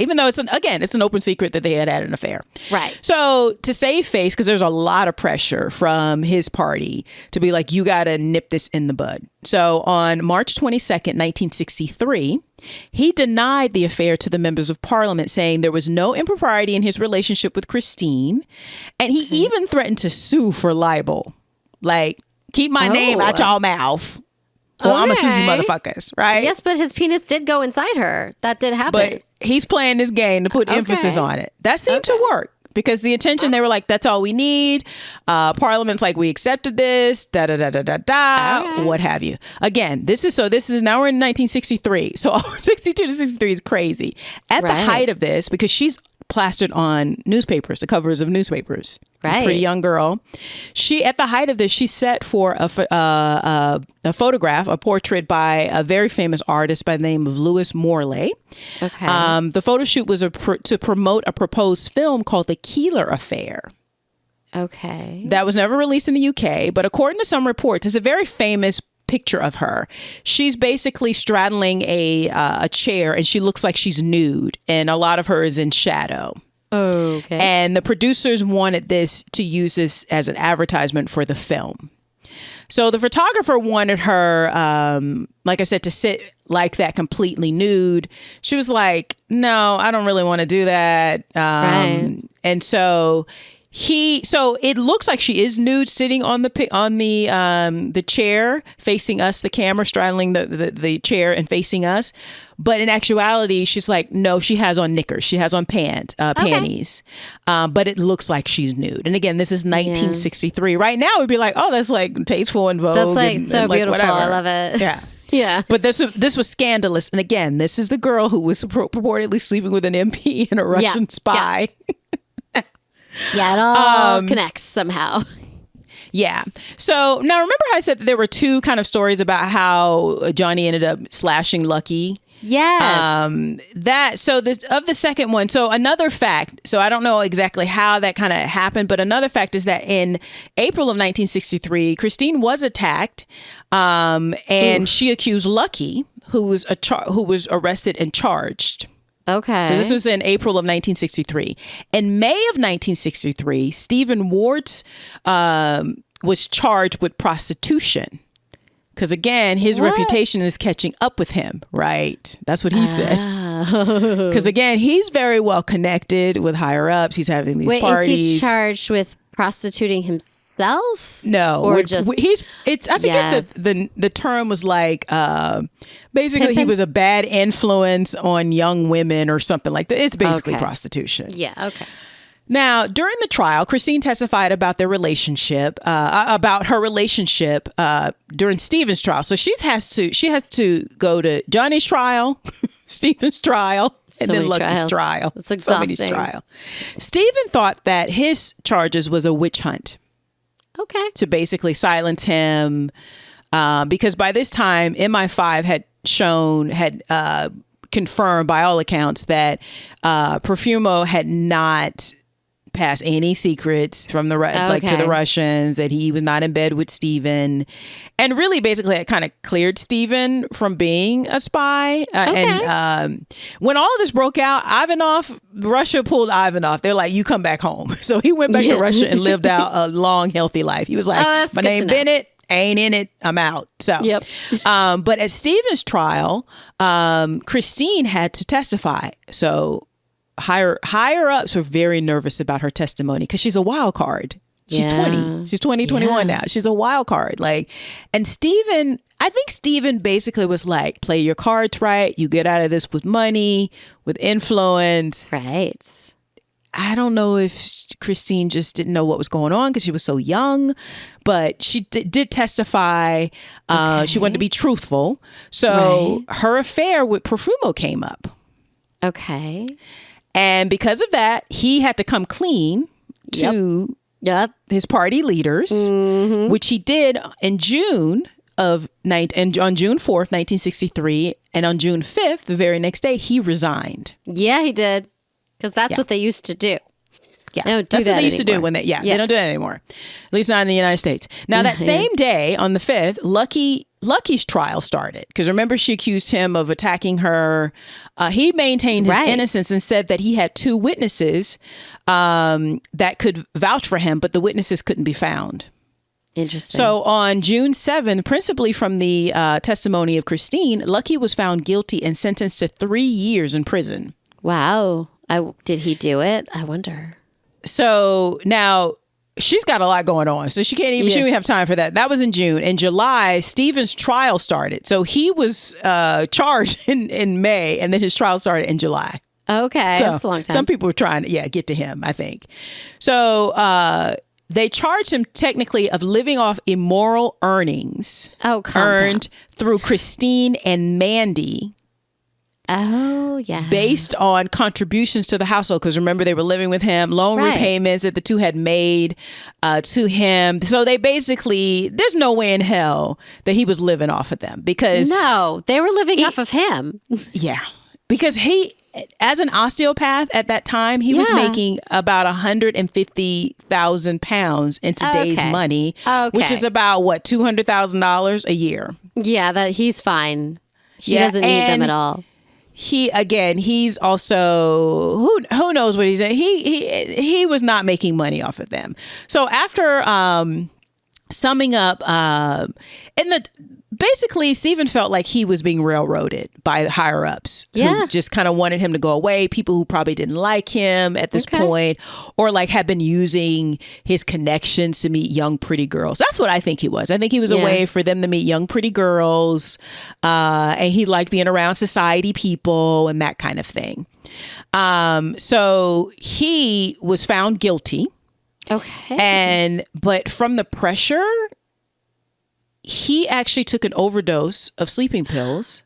even though it's an open secret that they had an affair. Right. So to save face, because there's a lot of pressure from his party to be like, you got to nip this in the bud. So on March 22nd, 1963, he denied the affair to the members of Parliament, saying there was no impropriety in his relationship with Christine. And he even threatened to sue for libel. Like, keep my name out y'all mouth, or I'm gonna sue you motherfuckers, right? Yes, but his penis did go inside her. That did happen. But he's playing this game to put emphasis on it. That seemed to work because the attention, they were like, that's all we need. Parliament's like, we accepted this, what have you. Again, this is now we're in 1963. So 62 to 63 is crazy. At the height of this, because she's plastered on newspapers, the covers of newspapers. Right. A pretty young girl. She, at the height of this, she set for a photograph, a portrait by a very famous artist by the name of Louis Morley. Okay. The photo shoot was to promote a proposed film called The Keeler Affair. Okay. That was never released in the UK, but according to some reports, it's a very famous picture of her. She's basically straddling a chair, and she looks like she's nude, and a lot of her is in shadow. Okay. And the producers wanted this to use this as an advertisement for the film. So the photographer wanted her, like I said, to sit like that completely nude. She was like, no, I don't really want to do that. And so it looks like she is nude, sitting on the chair, facing us, the camera, straddling the chair and facing us. But in actuality, she's like, no, she has on knickers, she has on panties, but it looks like she's nude. And again, this is 1963. Right now, we'd be like, oh, that's like tasteful and Vogue. That's like so beautiful. Whatever. I love it. Yeah. Yeah. But this was scandalous. And again, this is the girl who was purportedly sleeping with an MP and a Russian spy. Yeah, it all connects somehow. Yeah. So now remember how I said that there were two kind of stories about how Johnny ended up slashing Lucky? Yes. Of the second one. So another fact, so I don't know exactly how that kind of happened, but another fact is that in April of 1963, Christine was attacked, and she accused Lucky, who was arrested and charged. Okay. So this was in April of 1963. In May of 1963, Stephen Wards was charged with prostitution. Because again, his reputation is catching up with him, right? That's what he said. Because again, he's very well connected with higher ups. He's having these parties. Is he charged with prostituting himself? No, or I forget the term was like basically he was a bad influence on young women or something like that. It's basically prostitution. Yeah. Okay. Now, during the trial, Christine testified about their relationship, about her relationship during Stephen's trial. So she has to go to Johnny's trial, Stephen's trial, and then Lucky's trial. It's exhausting. Somebody's trial. Stephen thought that his charges was a witch hunt. Okay. To basically silence him, because by this time, MI5 had confirmed by all accounts that Profumo had not pass any secrets from the like to the Russians, that he was not in bed with Stephen, and really basically it kind of cleared Stephen from being a spy. And when all of this broke out, Russia pulled Ivanov. They're like, you come back home. So he went back to Russia and lived out a long, healthy life. He was like, my name Bennett. Ain't in it, I'm out. So, but at Stephen's trial, Christine had to testify. So higher ups were very nervous about her testimony because she's a wild card. She's 20. She's 21 now. She's a wild card. And Stephen, I think Stephen basically was like, play your cards right. You get out of this with money, with influence. Right. I don't know if Christine just didn't know what was going on because she was so young, but she did testify. She wanted to be truthful. So her affair with Profumo came up. Okay. And because of that, he had to come clean to his party leaders, which he did in June on June 4th, 1963. And on June 5th, the very next day, he resigned. Yeah, he did. Because that's what they used to do. Yeah, that's what they used to do when they don't do that anymore. At least not in the United States. Now, that same day, on the 5th, Lucky's trial started. Because remember, she accused him of attacking her. He maintained his innocence and said that he had 2 witnesses that could vouch for him, but the witnesses couldn't be found. Interesting. So on June 7th, principally from the testimony of Christine, Lucky was found guilty and sentenced to 3 years in prison. Wow. Did he do it? I wonder. So now she's got a lot going on. So she can't even, she didn't have time for that. That was in June. In July, Stephen's trial started. So he was charged in May, and then his trial started in July. Okay. So that's a long time. Some people were trying to, get to him, I think. So they charged him technically of living off immoral earnings earned through Christine and Mandy. Oh, yeah. Based on contributions to the household. Because remember, they were living with him. Loan repayments that the two had made to him. So they basically, there's no way in hell that he was living off of them. Because no, they were living off of him. Yeah. Because he, as an osteopath at that time, he was making about 150,000 pounds in today's money. Which is about, what, $200,000 a year. Yeah, that he's fine. He doesn't need them at all. He's also who knows what he's doing. He was not making money off of them. So after summing up, basically Stephen felt like he was being railroaded by higher ups who just kind of wanted him to go away. People who probably didn't like him at this point, or like had been using his connections to meet young pretty girls. That's what I think he was. I think he was a way for them to meet young pretty girls, and he liked being around society people and that kind of thing. So he was found guilty. Okay. But from the pressure, he actually took an overdose of sleeping pills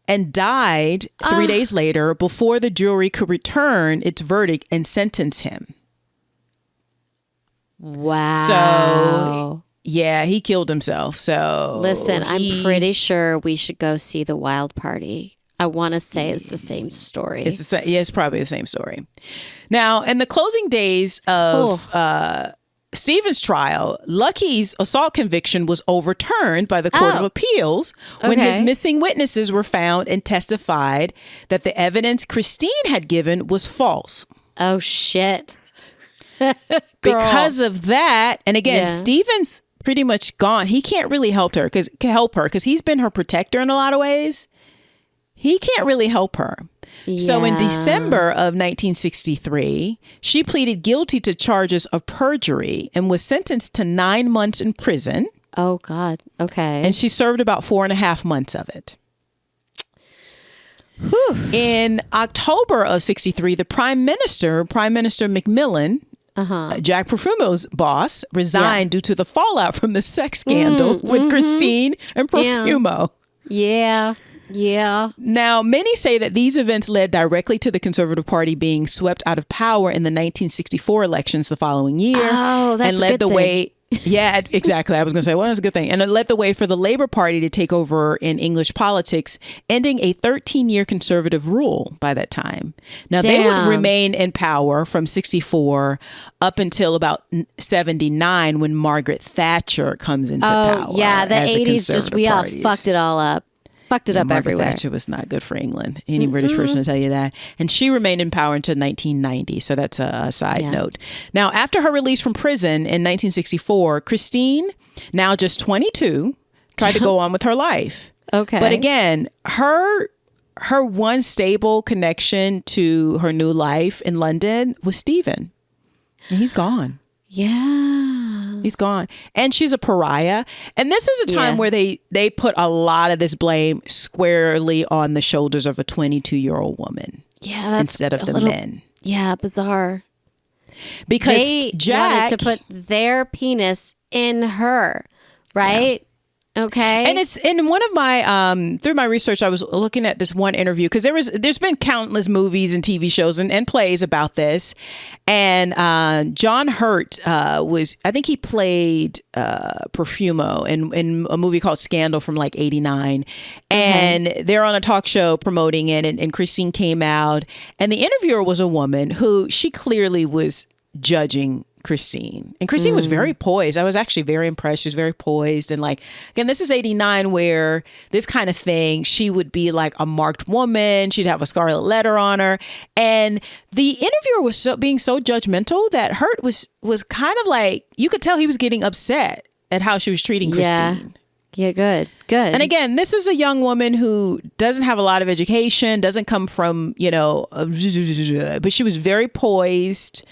and died 3 days later before the jury could return its verdict and sentence him. Wow. So, yeah, he killed himself. So listen, I'm pretty sure we should go see The Wild Party. I want to say it's the same story. It's probably the same story. Now, in the closing days of Stephen's trial, Lucky's assault conviction was overturned by the Court of Appeals when his missing witnesses were found and testified that the evidence Christine had given was false. Oh, shit. Because of that, and again, Stephen's pretty much gone. He can't really help her because he's been her protector in a lot of ways. He can't really help her. So in December of 1963, she pleaded guilty to charges of perjury and was sentenced to 9 months in prison. Oh, God. Okay. And she served about 4.5 months of it. Whew. In October of 63, the Prime Minister Macmillan, Jack Profumo's boss, resigned due to the fallout from the sex scandal with Christine and Profumo. Yeah. Now, many say that these events led directly to the Conservative Party being swept out of power in the 1964 elections the following year, and led the way Yeah, exactly. I was going to say, well, that's a good thing. And it led the way for the Labour Party to take over in English politics, ending a 13-year conservative rule by that time. Now, they would remain in power from 64 up until about 79 when Margaret Thatcher comes into power. Oh, yeah. The 80s, we all fucked it all up. Fucked it up Margaret everywhere. Thatcher was not good for England. Any British person will tell you that. And she remained in power until 1990. So that's a side note. Now, after her release from prison in 1964, Christine, now just 22, tried to go on with her life. Okay. But again, her one stable connection to her new life in London was Stephen. And he's gone. Yeah. He's gone. And she's a pariah. And this is a time where they put a lot of this blame squarely on the shoulders of a 22-year-old woman. Yeah. That's instead of the men. Yeah, bizarre. Because they Jack wanted to put their penis in her, right? Okay. And it's in one of my through my research, I was looking at this one interview because there's been countless movies and TV shows and plays about this. And John Hurt I think he played Profumo in a movie called Scandal from like 89. And they're on a talk show promoting it, and Christine came out, and the interviewer was a woman who she clearly was judging Christine. And Christine was very poised. I was actually very impressed. She was very poised. And like, again, this is 89 where this kind of thing, she would be like a marked woman. She'd have a scarlet letter on her. And the interviewer was being so judgmental that Hurt was kind of like, you could tell he was getting upset at how she was treating Christine. Yeah, good. And again, this is a young woman who doesn't have a lot of education, doesn't come from, but she was very poised.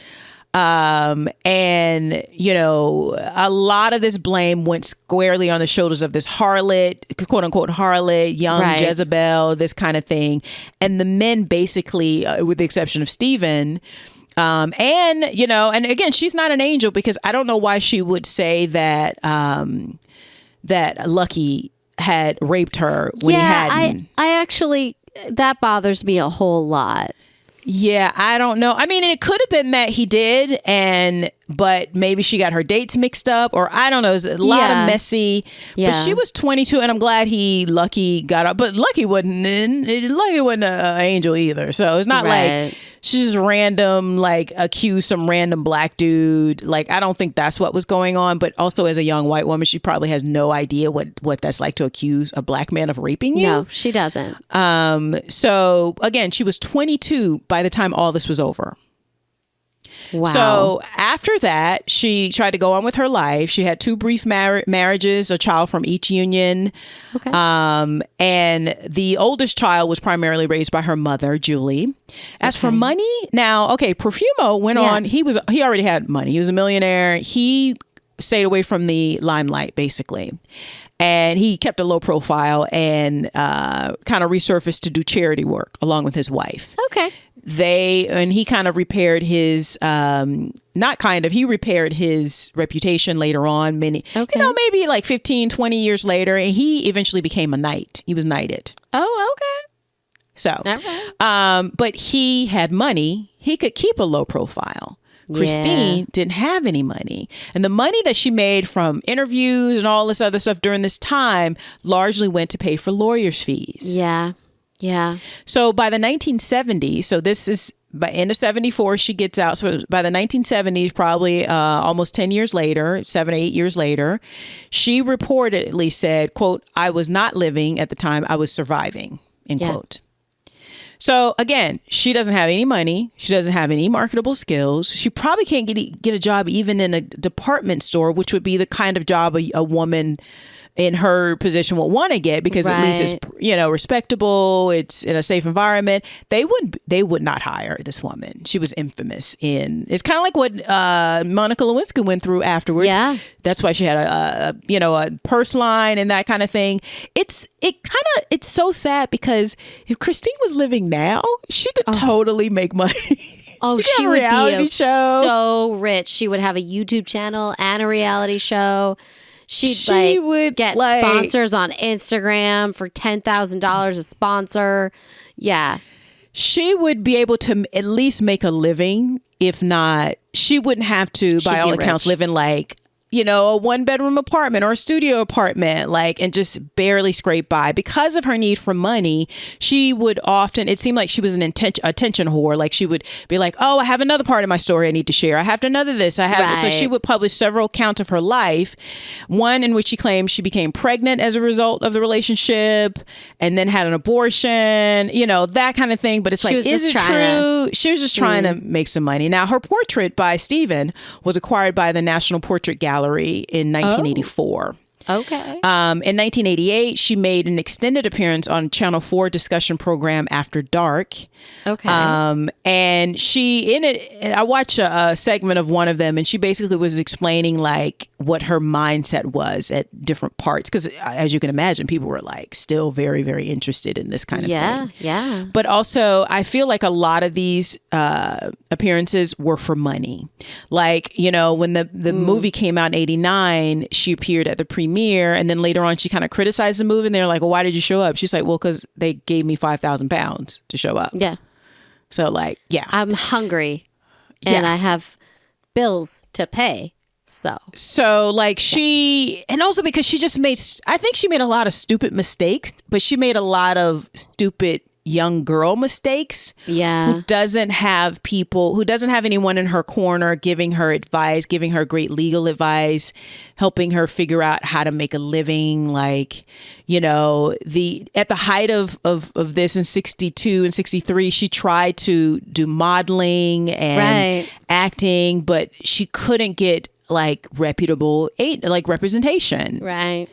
And a lot of this blame went squarely on the shoulders of this harlot, quote unquote harlot, young Jezebel, this kind of thing. And the men basically, with the exception of Stephen, and again, she's not an angel, because I don't know why she would say that, that Lucky had raped her when he hadn't. I actually, that bothers me a whole lot. Yeah, I don't know. I mean, it could have been that he did, but maybe she got her dates mixed up, or I don't know. It's a lot of messy. But she was 22, and I'm glad Lucky got up. But Lucky wasn't an angel either. So it's not like she just random, like, accused some random black dude. Like, I don't think that's what was going on. But also, as a young white woman, she probably has no idea what that's like to accuse a black man of raping you. No, she doesn't. So again, she was 22 by the time all this was over. Wow. So after that, she tried to go on with her life. She had 2 brief marriages, a child from each union. Okay. And the oldest child was primarily raised by her mother, Julie. As for money, now, Profumo went on. He already had money. He was a millionaire. He stayed away from the limelight, basically. And he kept a low profile and kind of resurfaced to do charity work along with his wife. Okay. He kind of repaired his, he repaired his reputation later on, maybe like 15, 20 years later. And he eventually became a knight. He was knighted. Oh, okay. So, but he had money. He could keep a low profile. Christine didn't have any money. And the money that she made from interviews and all this other stuff during this time largely went to pay for lawyers' fees. Yeah. Yeah. So by the 1970s, so this is by end of 74, she gets out. So by the 1970s, probably almost 10 years later, 7 or 8 years later, she reportedly said, quote, "I was not living at the time, I was surviving," end quote. So again, she doesn't have any money. She doesn't have any marketable skills. She probably can't get a job even in a department store, which would be the kind of job a woman in her position would want to get, because at least it's, respectable. It's in a safe environment. They would not hire this woman. She was infamous it's kind of like what Monica Lewinsky went through afterwards. Yeah. That's why she had a purse line and that kind of thing. It's so sad, because if Christine was living now, she could totally make money. Oh, she would be so rich. She would have a YouTube channel and a reality show. She would get sponsors on Instagram for $10,000 a sponsor. Yeah. She would be able to at least make a living. If not, she wouldn't have to, by all accounts, live in like a 1-bedroom apartment or a studio apartment, like, and just barely scrape by. Because of her need for money, she would often, it seemed like she was an attention whore. Like, she would be like, oh, I have another part of my story I need to share. I have another this. I have. Right. So she would publish several accounts of her life. One in which she claimed she became pregnant as a result of the relationship and then had an abortion, that kind of thing. But it's like, is it true? She was just trying to make some money. Now, her portrait by Stephen was acquired by the National Portrait Gallery in 1984. Okay. In 1988, she made an extended appearance on Channel 4 discussion program After Dark. Okay. And I watched a segment of one of them, and she basically was explaining like what her mindset was at different parts. Because as you can imagine, people were like still very, very interested in this kind of thing. Yeah. But also, I feel like a lot of these appearances were for money. Like, when the movie came out in 89, she appeared at the premiere, and then later on she kind of criticized the movie, and they're like, well, why did you show up? She's like, well, because they gave me £5,000 to show up. Yeah. So like, yeah. I'm hungry and I have bills to pay. So like and also because she just I think she made a lot of stupid mistakes, but she made a lot of stupid young girl mistakes. Yeah. Who doesn't have anyone in her corner giving her advice, giving her great legal advice, helping her figure out how to make a living. Like, at the height of this in 62 and 63, she tried to do modeling and acting, but she couldn't get like reputable representation. Right.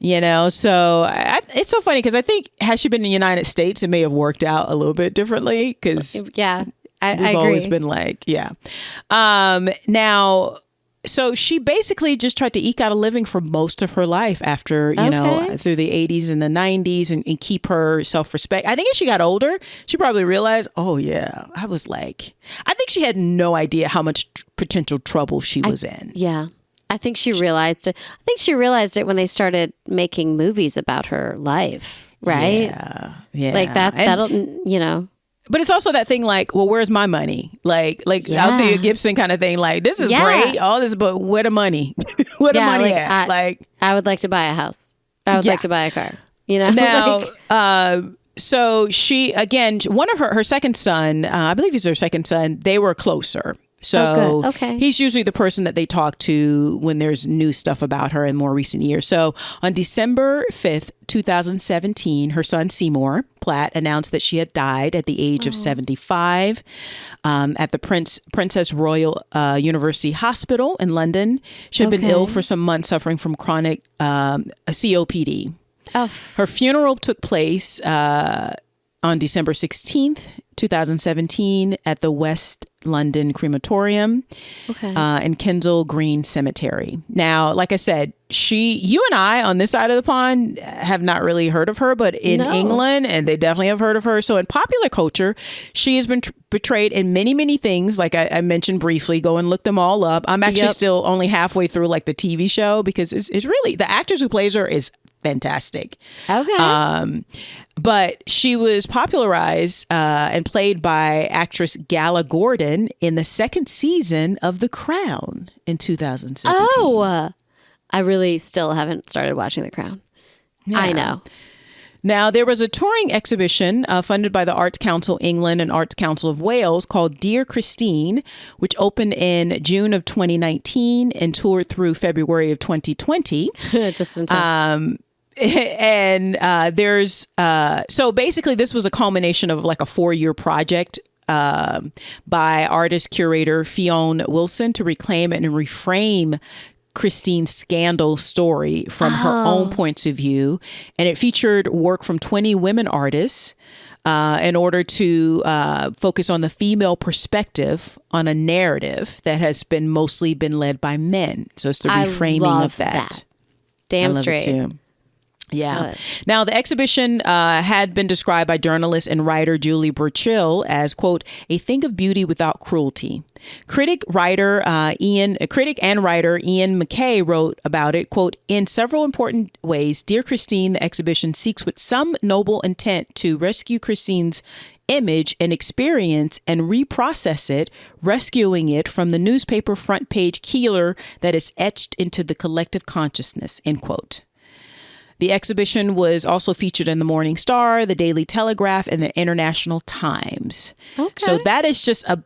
So it's so funny because I think had she been in the United States, it may have worked out a little bit differently because I we've always been like, now, so she basically just tried to eke out a living for most of her life after, through the 80s and the 90s and keep her self-respect. I think as she got older, she probably realized, oh yeah, I think she had no idea how much potential trouble she was in. Yeah. I think she realized it. I think she realized it when they started making movies about her life, right? Yeah. Like that'll. But it's also that thing like, well, where's my money? Like Althea Gibson kind of thing. Like, this is great, all this, but where the money? Where the money at? I would like to buy a house. I would like to buy a car. Now, so she, again, one of her second son, I believe he's her second son, they were closer. So he's usually the person that they talk to when there's new stuff about her in more recent years. So on December 5th, 2017, her son Seymour Platt announced that she had died at the age of 75 at the Princess Royal University Hospital in London. She had been ill for some months, suffering from chronic COPD. Her funeral took place on December 16th, 2017 at the West London Crematorium in Kensal Green Cemetery. Now, like I said, you and I on this side of the pond have not really heard of her, but in England, and they definitely have heard of her. So in popular culture, she has been portrayed in many, many things. Like I mentioned briefly, go and look them all up. I'm actually still only halfway through like the TV show because it's really, the actress who plays her is fantastic. But she was popularized and played by actress Gala Gordon in the second season of The Crown in 2017. I really still haven't started watching The Crown. Yeah. I know. Now, there was a touring exhibition funded by the Arts Council England and Arts Council of Wales called Dear Christine, which opened in June of 2019 and toured through February of 2020. Just in time. And there's so basically this was a culmination of like a 4-year project by artist curator Fionn Wilson to reclaim and reframe Christine's scandal story from her own points of view. And it featured work from 20 women artists in order to focus on the female perspective on a narrative that has been mostly been led by men. So it's the reframing of that. Damn straight. Yeah. Now, the exhibition had been described by journalist and writer Julie Burchill as, quote, a thing of beauty without cruelty. Critic and writer Ian McKay wrote about it, quote, in several important ways, Dear Christine, the exhibition seeks with some noble intent to rescue Christine's image and experience and reprocess it, rescuing it from the newspaper front page Keeler that is etched into the collective consciousness, end quote. The exhibition was also featured in the Morning Star, the Daily Telegraph, and the International Times. Okay. So that is just a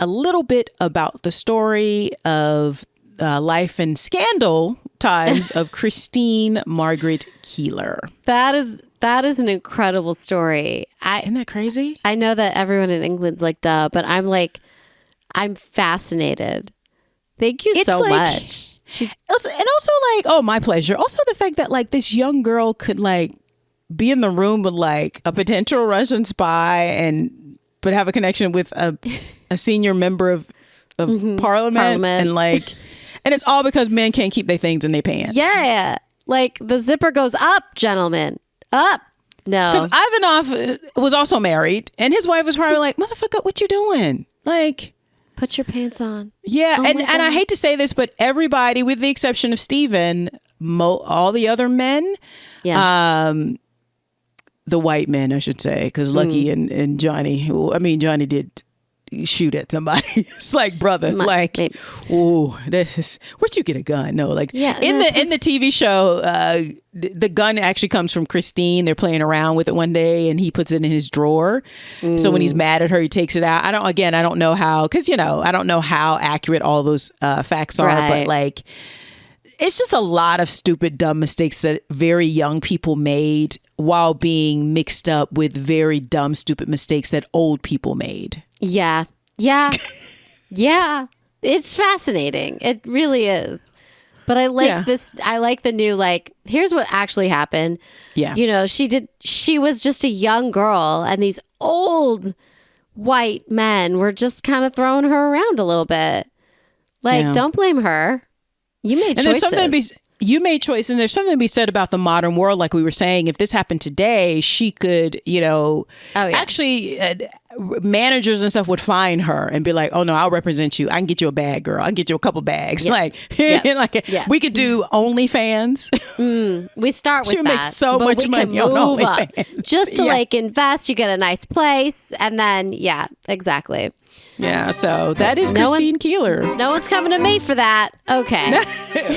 little bit about the story of life and scandal times of Christine Margaret Keeler. That is an incredible story. Isn't that crazy? I know that everyone in England's like, duh, but I'm fascinated. Thank you so much. And also like, oh, my pleasure. Also the fact that like this young girl could like be in the room with like a potential Russian spy but have a connection with a senior member of parliament and like, and it's all because men can't keep their things in their pants. Yeah. Like the zipper goes up, gentlemen. Up. No. Because Ivanov was also married and his wife was probably like, motherfucker, what you doing? Like, put your pants on. Yeah. Oh and I hate to say this, but everybody, with the exception of Stephen, all the other men, the white men, I should say, because Lucky and Johnny, Johnny did shoot at somebody. It's like, brother, where'd you get a gun? No, like in the TV show, the gun actually comes from Christine. They're playing around with it one day and he puts it in his drawer. So when he's mad at her, he takes it out. I don't know how, because I don't know how accurate all those facts are, but like, it's just a lot of stupid, dumb mistakes that very young people made while being mixed up with very dumb, stupid mistakes that old people made. Yeah. Yeah. Yeah. It's fascinating. It really is. But I like this. I like the new, like, here's what actually happened. Yeah. She was just a young girl and these old white men were just kind of throwing her around a little bit. Like, don't blame her. You made choices. You made choices. And there's something to be said about the modern world. Like we were saying, if this happened today, she could, actually managers and stuff would find her and be like, oh no, I'll represent you. I can get you a bag, girl. I can get you a couple bags. We could do OnlyFans. We start with she that. Make so much money on OnlyFans. Just to like invest, you get a nice place. And then, exactly. Yeah, so that is Christine Keeler. No one's coming to me for that. Okay.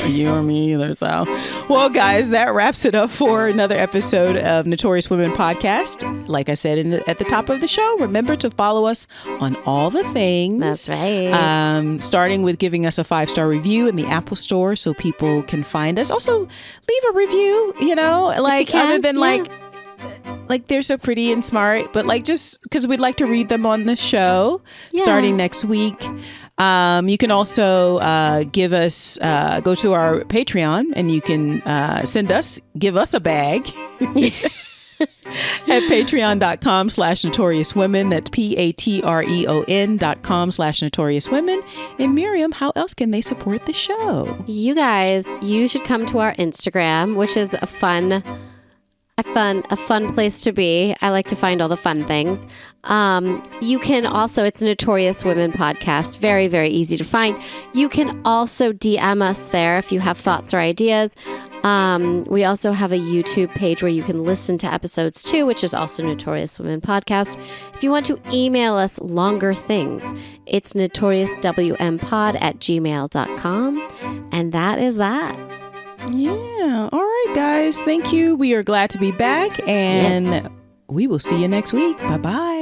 You or me either. So, well, guys, that wraps it up for another episode of Notorious Women Podcast. Like I said at the top of the show, remember to follow us on all the things. That's right. Starting with giving us a 5-star review in the Apple Store so people can find us. Also, leave a review, other than like they're so pretty and smart, but like just because we'd like to read them on the show starting next week. You can also give us go to our Patreon and you can give us a bag at patreon.com/notoriouswomen. That's patreon.com/notoriouswomen. And Miriam, how else can they support the show? You guys, you should come to our Instagram, which is a fun place to be. I like to find all the fun things. You can also, it's Notorious Women Podcast. Very, very easy to find. You can also DM us there if you have thoughts or ideas. We also have a YouTube page where you can listen to episodes too, which is also Notorious Women Podcast. If you want to email us longer things, it's notoriouswmpod@gmail.com. And that is that. Yeah. All right, guys. Thank you. We are glad to be back and we will see you next week. Bye-bye.